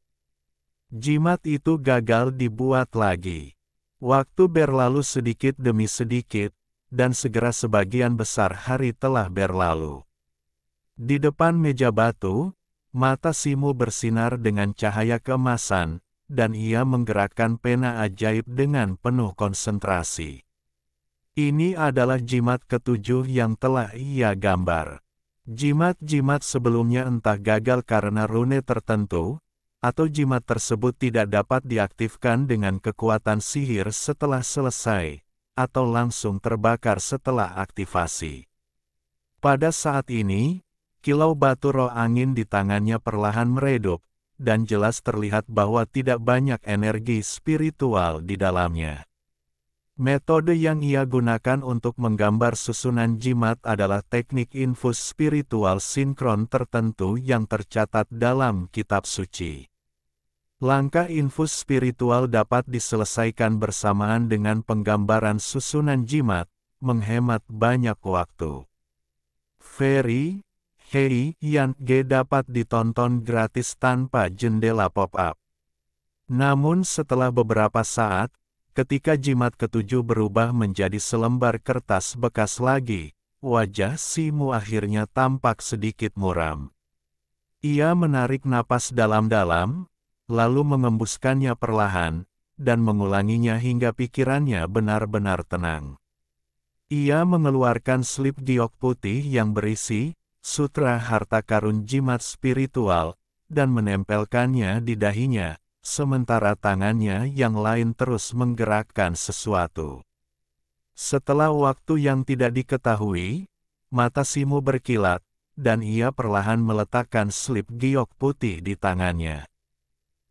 Jimat itu gagal dibuat lagi. Waktu berlalu sedikit demi sedikit, dan segera sebagian besar hari telah berlalu. Di depan meja batu, mata Simu bersinar dengan cahaya keemasan, dan ia menggerakkan pena ajaib dengan penuh konsentrasi. Ini adalah jimat ke-7 yang telah ia gambar. Jimat-jimat sebelumnya entah gagal karena rune tertentu, atau jimat tersebut tidak dapat diaktifkan dengan kekuatan sihir setelah selesai, atau langsung terbakar setelah aktivasi. Pada saat ini, kilau batu roh angin di tangannya perlahan meredup, dan jelas terlihat bahwa tidak banyak energi spiritual di dalamnya. Metode yang ia gunakan untuk menggambar susunan jimat adalah teknik infus spiritual sinkron tertentu yang tercatat dalam kitab suci. Langkah infus spiritual dapat diselesaikan bersamaan dengan penggambaran susunan jimat, menghemat banyak waktu. Ferry Hei Yan G dapat ditonton gratis tanpa jendela pop-up. Namun setelah beberapa saat, ketika jimat ke-7 berubah menjadi selembar kertas bekas lagi, wajah Simu akhirnya tampak sedikit muram. Ia menarik napas dalam-dalam, lalu mengembuskannya perlahan, dan mengulanginya hingga pikirannya benar-benar tenang. Ia mengeluarkan slip giok putih yang berisi Sutra Harta Karun Jimat Spiritual, dan menempelkannya di dahinya, sementara tangannya yang lain terus menggerakkan sesuatu. Setelah waktu yang tidak diketahui, mata Simu berkilat, dan ia perlahan meletakkan slip giok putih di tangannya.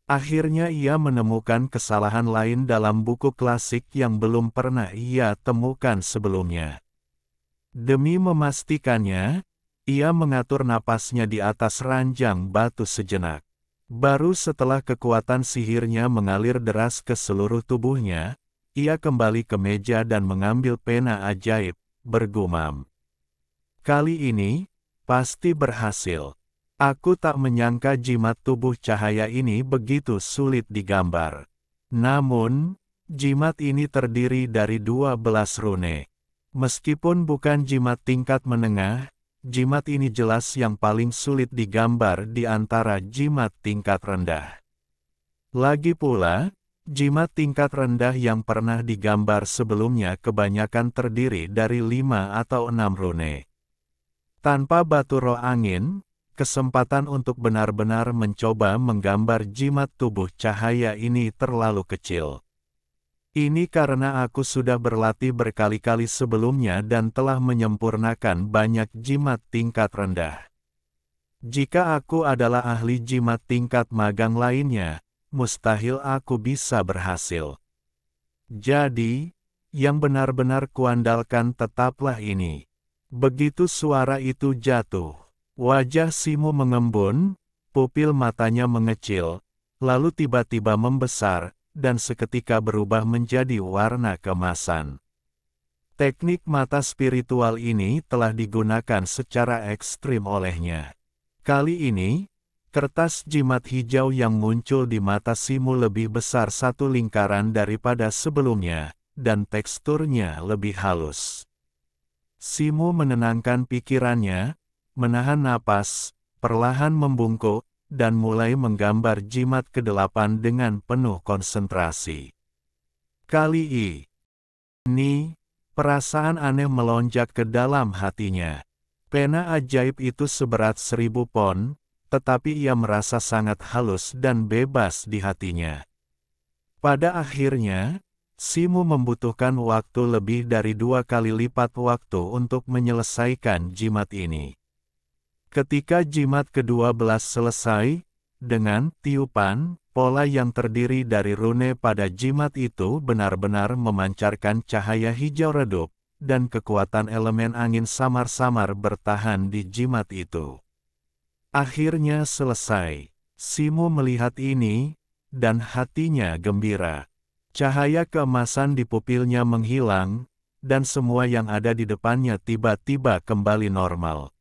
Akhirnya ia menemukan kesalahan lain dalam buku klasik yang belum pernah ia temukan sebelumnya. Demi memastikannya, ia mengatur napasnya di atas ranjang batu sejenak. Baru setelah kekuatan sihirnya mengalir deras ke seluruh tubuhnya, ia kembali ke meja dan mengambil pena ajaib, bergumam. Kali ini, pasti berhasil. Aku tak menyangka jimat tubuh cahaya ini begitu sulit digambar. Namun, jimat ini terdiri dari 12 rune. Meskipun bukan jimat tingkat menengah, jimat ini jelas yang paling sulit digambar di antara jimat tingkat rendah. Lagi pula, jimat tingkat rendah yang pernah digambar sebelumnya kebanyakan terdiri dari 5 atau 6 rune. Tanpa batu roh angin, kesempatan untuk benar-benar mencoba menggambar jimat tubuh cahaya ini terlalu kecil. Ini karena aku sudah berlatih berkali-kali sebelumnya dan telah menyempurnakan banyak jimat tingkat rendah. Jika aku adalah ahli jimat tingkat magang lainnya, mustahil aku bisa berhasil. Jadi, yang benar-benar kuandalkan tetaplah ini. Begitu suara itu jatuh, wajah Simo mengembun, pupil matanya mengecil, lalu tiba-tiba membesar, dan seketika berubah menjadi warna keemasan. Teknik mata spiritual ini telah digunakan secara ekstrim olehnya. Kali ini, kertas jimat hijau yang muncul di mata Simo lebih besar satu lingkaran daripada sebelumnya, dan teksturnya lebih halus. Simo menenangkan pikirannya, menahan napas, perlahan membungkuk, dan mulai menggambar jimat ke-8 dengan penuh konsentrasi. Kali ini, perasaan aneh melonjak ke dalam hatinya. Pena ajaib itu seberat 1000 pon, tetapi ia merasa sangat halus dan bebas di hatinya. Pada akhirnya, Simo membutuhkan waktu lebih dari 2 kali lipat waktu untuk menyelesaikan jimat ini. Ketika jimat ke-12 selesai, dengan tiupan, pola yang terdiri dari rune pada jimat itu benar-benar memancarkan cahaya hijau redup, dan kekuatan elemen angin samar-samar bertahan di jimat itu. Akhirnya selesai. Simo melihat ini, dan hatinya gembira. Cahaya keemasan di pupilnya menghilang, dan semua yang ada di depannya tiba-tiba kembali normal.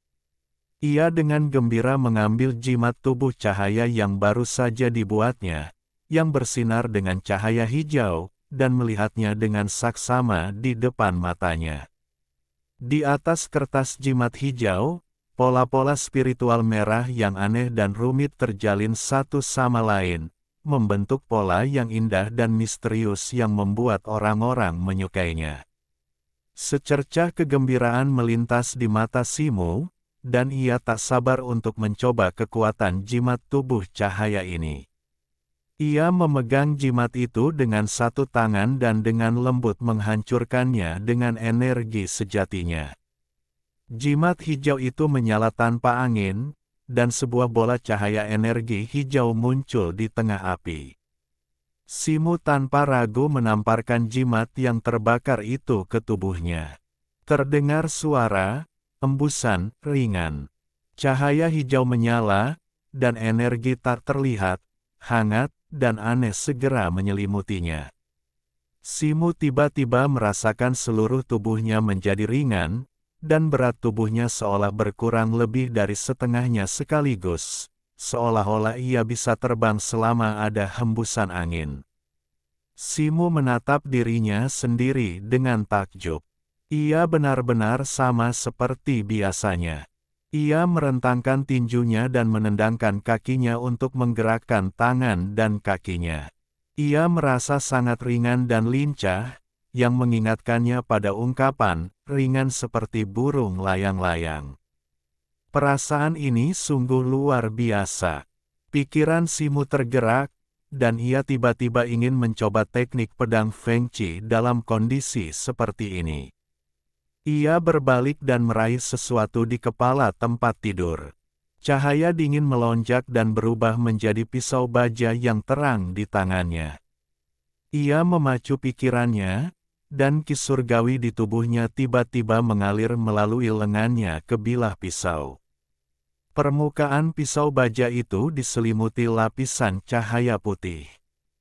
Ia dengan gembira mengambil jimat tubuh cahaya yang baru saja dibuatnya, yang bersinar dengan cahaya hijau, dan melihatnya dengan saksama di depan matanya. Di atas kertas jimat hijau, pola-pola spiritual merah yang aneh dan rumit terjalin satu sama lain, membentuk pola yang indah dan misterius yang membuat orang-orang menyukainya. Secercah kegembiraan melintas di mata Simo, dan ia tak sabar untuk mencoba kekuatan jimat tubuh cahaya ini. Ia memegang jimat itu dengan satu tangan dan dengan lembut menghancurkannya dengan energi sejatinya. Jimat hijau itu menyala tanpa angin, dan sebuah bola cahaya energi hijau muncul di tengah api. Simo tanpa ragu menamparkan jimat yang terbakar itu ke tubuhnya. Terdengar suara embusan ringan. Cahaya hijau menyala, dan energi tak terlihat, hangat, dan aneh segera menyelimutinya. Simo tiba-tiba merasakan seluruh tubuhnya menjadi ringan, dan berat tubuhnya seolah berkurang lebih dari setengahnya sekaligus, seolah-olah ia bisa terbang selama ada hembusan angin. Simo menatap dirinya sendiri dengan takjub. Ia benar-benar sama seperti biasanya. Ia merentangkan tinjunya dan menendangkan kakinya untuk menggerakkan tangan dan kakinya. Ia merasa sangat ringan dan lincah, yang mengingatkannya pada ungkapan, ringan seperti burung layang-layang. Perasaan ini sungguh luar biasa. Pikiran Simo tergerak, dan ia tiba-tiba ingin mencoba teknik pedang Feng Qi dalam kondisi seperti ini. Ia berbalik dan meraih sesuatu di kepala tempat tidur. Cahaya dingin melonjak dan berubah menjadi pisau baja yang terang di tangannya. Ia memacu pikirannya, dan ki surgawi di tubuhnya tiba-tiba mengalir melalui lengannya ke bilah pisau. Permukaan pisau baja itu diselimuti lapisan cahaya putih.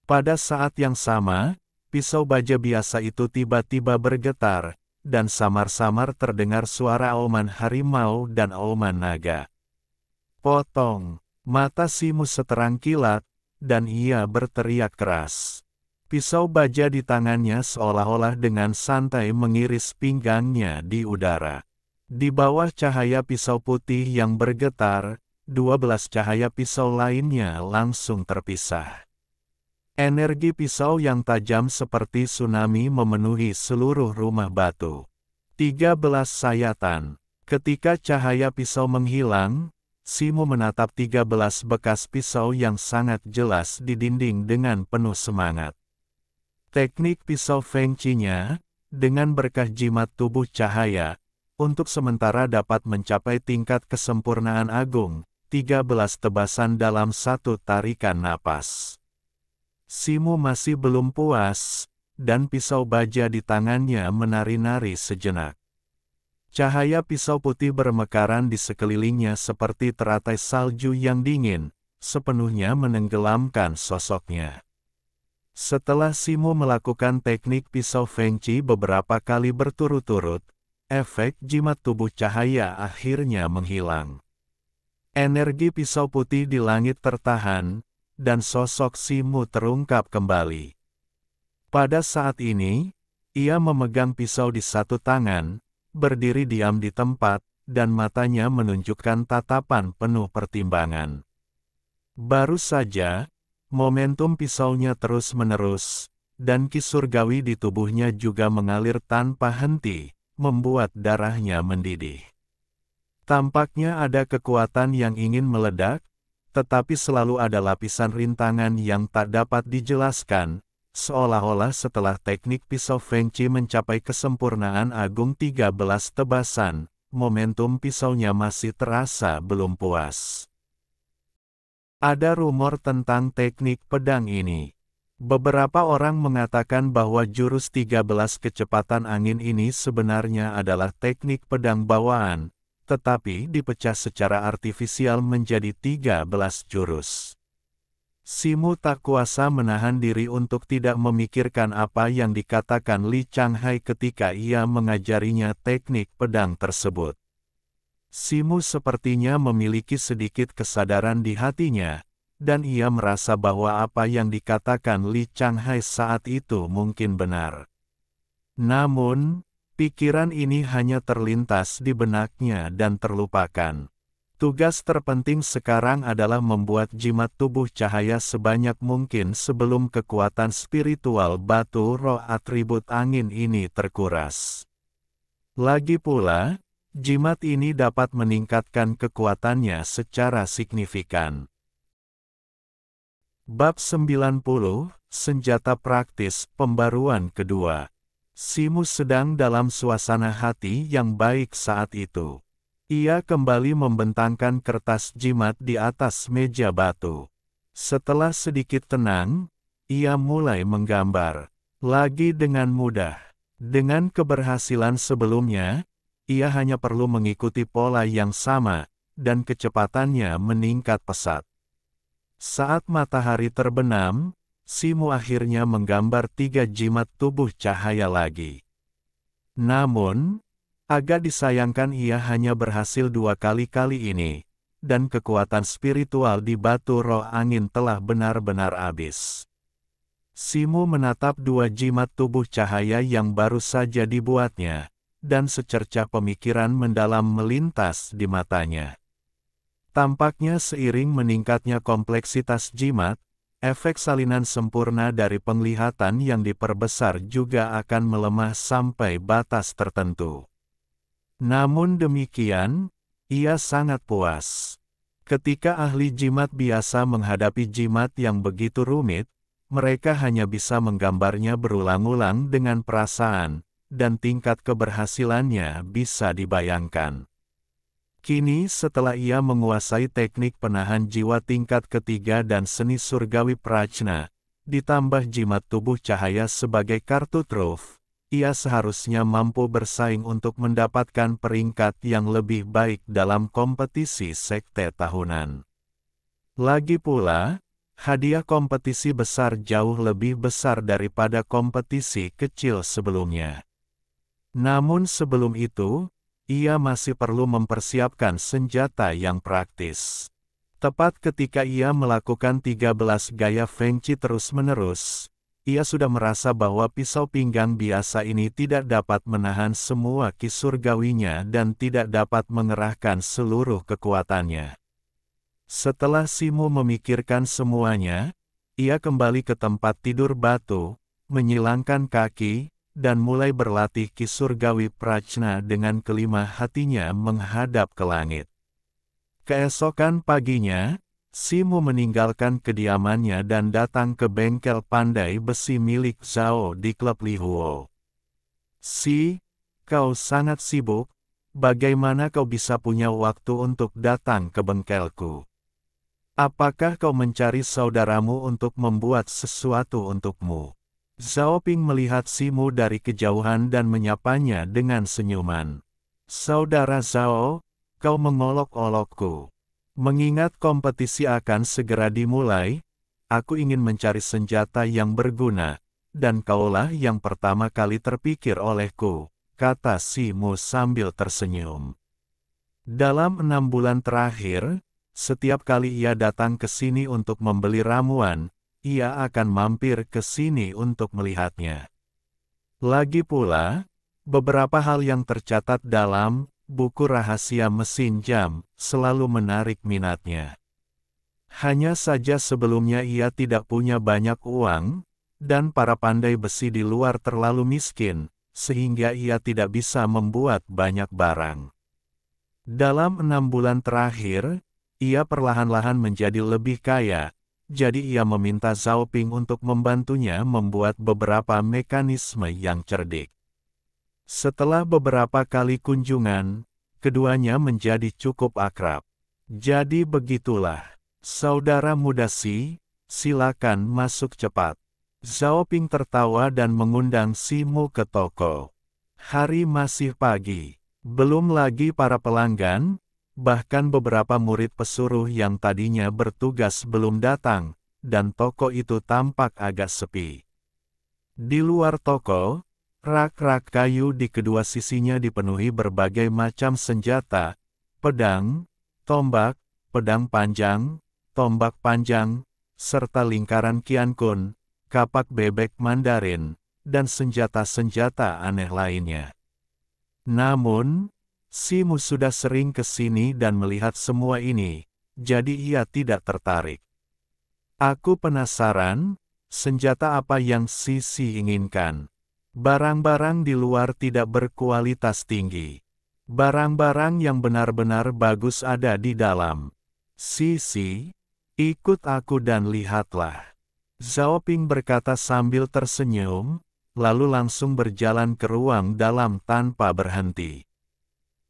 Pada saat yang sama, pisau baja biasa itu tiba-tiba bergetar, dan samar-samar terdengar suara auman harimau dan auman naga. Potong, mata Simo seterang kilat, dan ia berteriak keras. Pisau baja di tangannya seolah-olah dengan santai mengiris pinggangnya di udara. Di bawah cahaya pisau putih yang bergetar, 12 cahaya pisau lainnya langsung terpisah. Energi pisau yang tajam seperti tsunami memenuhi seluruh rumah batu. 13 sayatan. Ketika cahaya pisau menghilang, Simo menatap 13 bekas pisau yang sangat jelas di dinding dengan penuh semangat. Teknik pisau Feng Qi-nya, dengan berkah jimat tubuh cahaya, untuk sementara dapat mencapai tingkat kesempurnaan agung, 13 tebasan dalam satu tarikan napas. Simu masih belum puas, dan pisau baja di tangannya menari-nari sejenak. Cahaya pisau putih bermekaran di sekelilingnya seperti teratai salju yang dingin, sepenuhnya menenggelamkan sosoknya. Setelah Simu melakukan teknik pisau Feng Qi beberapa kali berturut-turut, efek jimat tubuh cahaya akhirnya menghilang. Energi pisau putih di langit tertahan, dan sosok Simu terungkap kembali. Pada saat ini, ia memegang pisau di satu tangan, berdiri diam di tempat, dan matanya menunjukkan tatapan penuh pertimbangan. Baru saja, momentum pisaunya terus-menerus, dan ki surgawi di tubuhnya juga mengalir tanpa henti, membuat darahnya mendidih. Tampaknya ada kekuatan yang ingin meledak, tetapi selalu ada lapisan rintangan yang tak dapat dijelaskan, seolah-olah setelah teknik pisau Feng Qi mencapai kesempurnaan agung 13 tebasan, momentum pisaunya masih terasa belum puas. Ada rumor tentang teknik pedang ini. Beberapa orang mengatakan bahwa jurus 13 kecepatan angin ini sebenarnya adalah teknik pedang bawaan, tetapi dipecah secara artifisial menjadi 13 jurus. Simu tak kuasa menahan diri untuk tidak memikirkan apa yang dikatakan Li Changhai ketika ia mengajarinya teknik pedang tersebut. Simu sepertinya memiliki sedikit kesadaran di hatinya, dan ia merasa bahwa apa yang dikatakan Li Changhai saat itu mungkin benar. Namun, pikiran ini hanya terlintas di benaknya dan terlupakan. Tugas terpenting sekarang adalah membuat jimat tubuh cahaya sebanyak mungkin sebelum kekuatan spiritual batu roh atribut angin ini terkuras. Lagi pula, jimat ini dapat meningkatkan kekuatannya secara signifikan. Bab 90, Senjata Praktis, Pembaruan Kedua. Simu sedang dalam suasana hati yang baik saat itu. Ia kembali membentangkan kertas jimat di atas meja batu. Setelah sedikit tenang, ia mulai menggambar. Lagi dengan mudah. Dengan keberhasilan sebelumnya, ia hanya perlu mengikuti pola yang sama, dan kecepatannya meningkat pesat. Saat matahari terbenam, Simu akhirnya menggambar 3 jimat tubuh cahaya lagi. Namun, agak disayangkan ia hanya berhasil 2 kali ini, dan kekuatan spiritual di batu roh angin telah benar-benar habis. Simu menatap 2 jimat tubuh cahaya yang baru saja dibuatnya, dan secercah pemikiran mendalam melintas di matanya. Tampaknya seiring meningkatnya kompleksitas jimat, efek salinan sempurna dari penglihatan yang diperbesar juga akan melemah sampai batas tertentu. Namun demikian, ia sangat puas. Ketika ahli jimat biasa menghadapi jimat yang begitu rumit, mereka hanya bisa menggambarnya berulang-ulang dengan perasaan, dan tingkat keberhasilannya bisa dibayangkan. Kini setelah ia menguasai teknik penahan jiwa tingkat ketiga dan seni surgawi prajna, ditambah jimat tubuh cahaya sebagai kartu truf, ia seharusnya mampu bersaing untuk mendapatkan peringkat yang lebih baik dalam kompetisi sekte tahunan. Lagi pula, hadiah kompetisi besar jauh lebih besar daripada kompetisi kecil sebelumnya. Namun sebelum itu, ia masih perlu mempersiapkan senjata yang praktis. Tepat ketika ia melakukan 13 gaya Feng Qi terus-menerus, ia sudah merasa bahwa pisau pinggang biasa ini tidak dapat menahan semua ki surgawinya dan tidak dapat mengerahkan seluruh kekuatannya. Setelah Simu memikirkan semuanya, ia kembali ke tempat tidur batu, menyilangkan kaki, dan mulai berlatih ki surgawi prajna dengan kelima hatinya menghadap ke langit. Keesokan paginya, Simu meninggalkan kediamannya dan datang ke bengkel pandai besi milik Zhao di klub Lihuo. Si, kau sangat sibuk, bagaimana kau bisa punya waktu untuk datang ke bengkelku? Apakah kau mencari saudaramu untuk membuat sesuatu untukmu? Zhao Ping melihat Simu dari kejauhan dan menyapanya dengan senyuman. Saudara Zhao, kau mengolok-olokku. Mengingat kompetisi akan segera dimulai, aku ingin mencari senjata yang berguna, dan kaulah yang pertama kali terpikir olehku, kata Simu sambil tersenyum. Dalam 6 bulan terakhir, setiap kali ia datang ke sini untuk membeli ramuan, ia akan mampir ke sini untuk melihatnya. Lagi pula, beberapa hal yang tercatat dalam buku rahasia mesin jam selalu menarik minatnya. Hanya saja sebelumnya ia tidak punya banyak uang, dan para pandai besi di luar terlalu miskin, sehingga ia tidak bisa membuat banyak barang. Dalam 6 bulan terakhir, ia perlahan-lahan menjadi lebih kaya, jadi ia meminta Zhao Ping untuk membantunya membuat beberapa mekanisme yang cerdik. Setelah beberapa kali kunjungan, keduanya menjadi cukup akrab. Jadi begitulah, saudara muda Si, silakan masuk cepat. Zhao Ping tertawa dan mengundang Simu ke toko. Hari masih pagi, belum lagi para pelanggan, bahkan beberapa murid pesuruh yang tadinya bertugas belum datang, dan toko itu tampak agak sepi. Di luar toko, rak-rak kayu di kedua sisinya dipenuhi berbagai macam senjata, pedang, tombak, pedang panjang, serta lingkaran Qiankun, kapak bebek Mandarin, dan senjata-senjata aneh lainnya. Namun, Simu sudah sering ke sini dan melihat semua ini, jadi ia tidak tertarik. Aku penasaran, senjata apa yang Sisi inginkan? Barang-barang di luar tidak berkualitas tinggi. Barang-barang yang benar-benar bagus ada di dalam. Sisi, ikut aku dan lihatlah. Zhao Ping berkata sambil tersenyum, lalu langsung berjalan ke ruang dalam tanpa berhenti.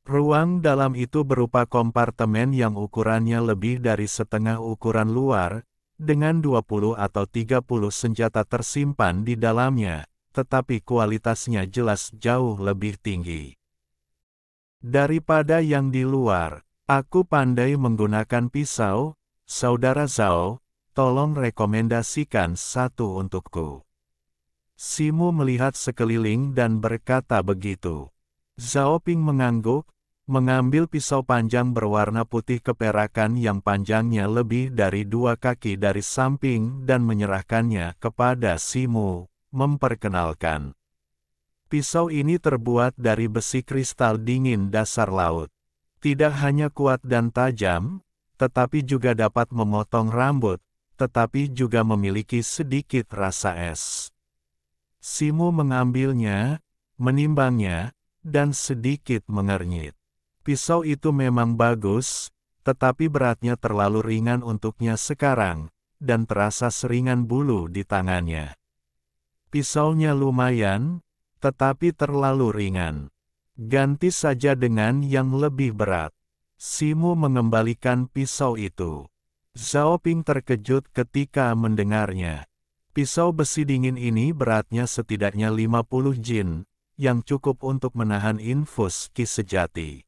Ruang dalam itu berupa kompartemen yang ukurannya lebih dari setengah ukuran luar, dengan 20 atau 30 senjata tersimpan di dalamnya, tetapi kualitasnya jelas jauh lebih tinggi daripada yang di luar. Aku pandai menggunakan pisau, saudara Zhao, tolong rekomendasikan satu untukku. Simu melihat sekeliling dan berkata begitu. Zhao Ping mengangguk, mengambil pisau panjang berwarna putih keperakan yang panjangnya lebih dari 2 kaki dari samping dan menyerahkannya kepada Simu, memperkenalkan. Pisau ini terbuat dari besi kristal dingin dasar laut. Tidak hanya kuat dan tajam, tetapi juga dapat memotong rambut, tetapi juga memiliki sedikit rasa es. Simu mengambilnya, menimbangnya, dan sedikit mengernyit. Pisau itu memang bagus, tetapi beratnya terlalu ringan untuknya sekarang, dan terasa seringan bulu di tangannya. Pisaunya lumayan, tetapi terlalu ringan. Ganti saja dengan yang lebih berat. Simu mengembalikan pisau itu. Zhao Ping terkejut ketika mendengarnya. Pisau besi dingin ini beratnya setidaknya 50 jin, yang cukup untuk menahan infus ki sejati.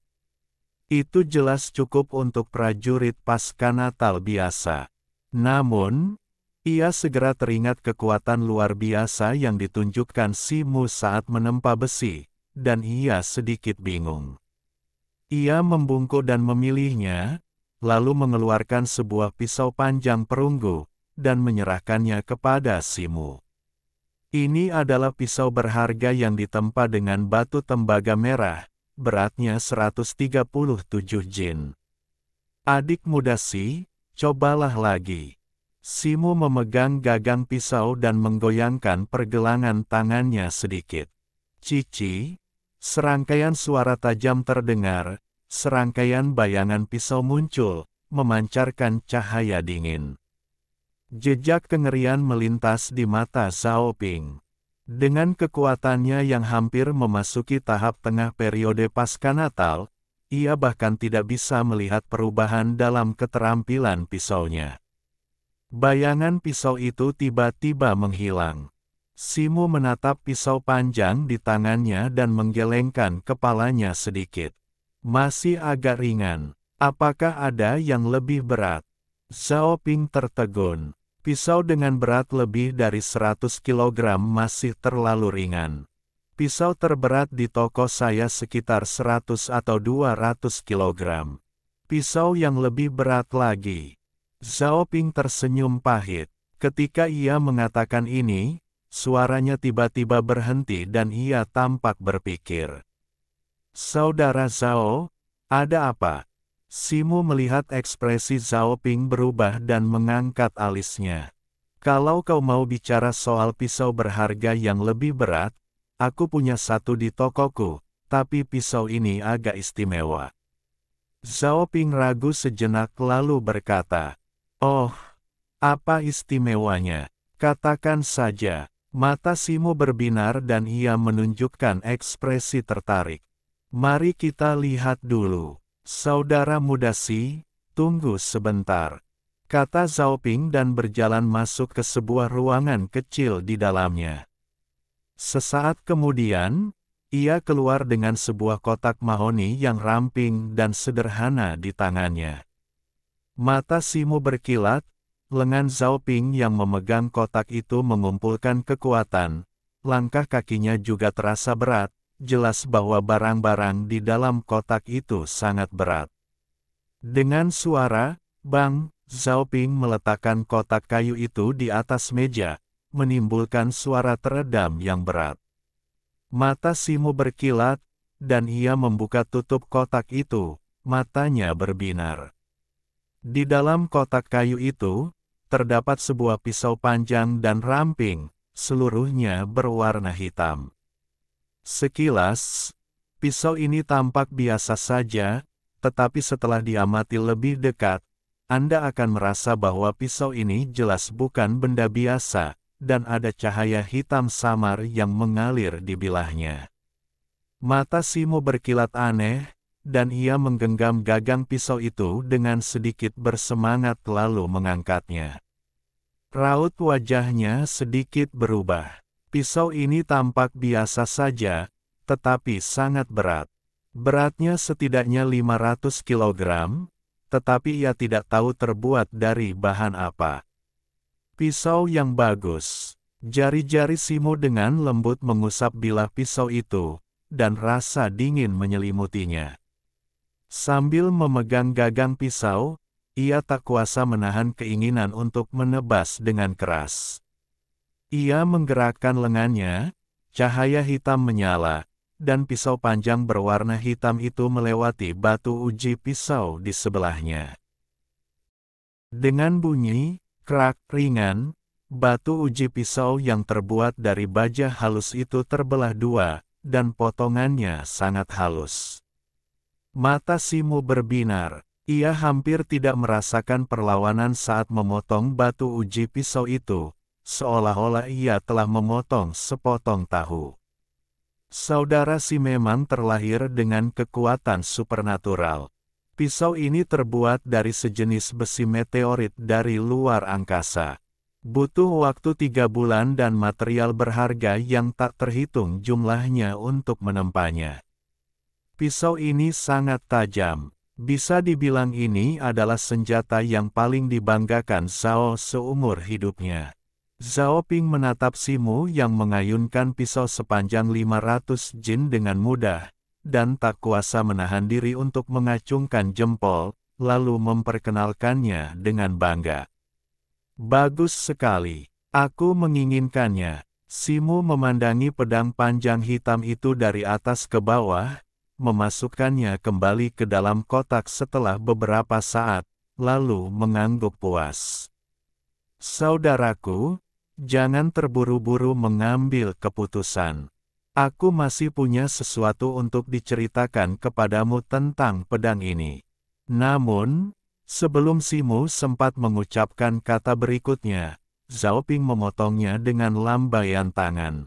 Itu jelas cukup untuk prajurit pasca Natal biasa. Namun, ia segera teringat kekuatan luar biasa yang ditunjukkan Simu saat menempa besi, dan ia sedikit bingung. Ia membungkuk dan memilihnya, lalu mengeluarkan sebuah pisau panjang perunggu, dan menyerahkannya kepada Simu. Ini adalah pisau berharga yang ditempa dengan batu tembaga merah, beratnya 137 jin. Adik muda Si, cobalah lagi. Simu memegang gagang pisau dan menggoyangkan pergelangan tangannya sedikit. Cici, serangkaian suara tajam terdengar, serangkaian bayangan pisau muncul, memancarkan cahaya dingin. Jejak kengerian melintas di mata Zhao Ping. Dengan kekuatannya yang hampir memasuki tahap tengah periode pasca Natal, ia bahkan tidak bisa melihat perubahan dalam keterampilan pisaunya. Bayangan pisau itu tiba-tiba menghilang. Simu menatap pisau panjang di tangannya dan menggelengkan kepalanya sedikit. Masih agak ringan. Apakah ada yang lebih berat? Zhao Ping tertegun. Pisau dengan berat lebih dari 100 kg masih terlalu ringan. Pisau terberat di toko saya sekitar 100 atau 200 kg. Pisau yang lebih berat lagi. Zhao Ping tersenyum pahit. Ketika ia mengatakan ini, suaranya tiba-tiba berhenti dan ia tampak berpikir. Saudara Zhao, ada apa? Simu melihat ekspresi Zhao Ping berubah dan mengangkat alisnya. Kalau kau mau bicara soal pisau berharga yang lebih berat, aku punya satu di tokoku, tapi pisau ini agak istimewa. Zhao Ping ragu sejenak lalu berkata, "Oh, apa istimewanya? Katakan saja." Mata Simu berbinar dan ia menunjukkan ekspresi tertarik. "Mari kita lihat dulu." "Saudara muda Si, tunggu sebentar," kata Zhao Ping dan berjalan masuk ke sebuah ruangan kecil di dalamnya. Sesaat kemudian, ia keluar dengan sebuah kotak mahoni yang ramping dan sederhana di tangannya. Mata Simu berkilat, lengan Zhao Ping yang memegang kotak itu mengumpulkan kekuatan, langkah kakinya juga terasa berat. Jelas bahwa barang-barang di dalam kotak itu sangat berat. Dengan suara, "Bang!" Zhao Ping meletakkan kotak kayu itu di atas meja, menimbulkan suara teredam yang berat. Mata Simu berkilat, dan ia membuka tutup kotak itu, matanya berbinar. Di dalam kotak kayu itu, terdapat sebuah pisau panjang dan ramping, seluruhnya berwarna hitam. Sekilas, pisau ini tampak biasa saja, tetapi setelah diamati lebih dekat, Anda akan merasa bahwa pisau ini jelas bukan benda biasa, dan ada cahaya hitam samar yang mengalir di bilahnya. Mata Simu berkilat aneh, dan ia menggenggam gagang pisau itu dengan sedikit bersemangat lalu mengangkatnya. Raut wajahnya sedikit berubah. Pisau ini tampak biasa saja, tetapi sangat berat. Beratnya setidaknya 500 kg, tetapi ia tidak tahu terbuat dari bahan apa. Pisau yang bagus. Jari-jari Simu dengan lembut mengusap bilah pisau itu, dan rasa dingin menyelimutinya. Sambil memegang gagang pisau, ia tak kuasa menahan keinginan untuk menebas dengan keras. Ia menggerakkan lengannya, cahaya hitam menyala, dan pisau panjang berwarna hitam itu melewati batu uji pisau di sebelahnya. Dengan bunyi, krak ringan, batu uji pisau yang terbuat dari baja halus itu terbelah dua, dan potongannya sangat halus. Mata Simu berbinar, ia hampir tidak merasakan perlawanan saat memotong batu uji pisau itu. Seolah-olah ia telah memotong sepotong tahu. Saudara Si memang terlahir dengan kekuatan supernatural. Pisau ini terbuat dari sejenis besi meteorit dari luar angkasa. Butuh waktu 3 bulan dan material berharga yang tak terhitung jumlahnya untuk menempanya. Pisau ini sangat tajam. Bisa dibilang ini adalah senjata yang paling dibanggakan Zhao seumur hidupnya. Zhao Ping menatap Simu yang mengayunkan pisau sepanjang 500 jin dengan mudah, dan tak kuasa menahan diri untuk mengacungkan jempol, lalu memperkenalkannya dengan bangga. "Bagus sekali. Aku menginginkannya." Simu memandangi pedang panjang hitam itu dari atas ke bawah, memasukkannya kembali ke dalam kotak setelah beberapa saat, lalu mengangguk puas. "Saudaraku, jangan terburu-buru mengambil keputusan. Aku masih punya sesuatu untuk diceritakan kepadamu tentang pedang ini. Namun, Sebelum Simu sempat mengucapkan kata berikutnya, Zhao Ping memotongnya dengan lambaian tangan.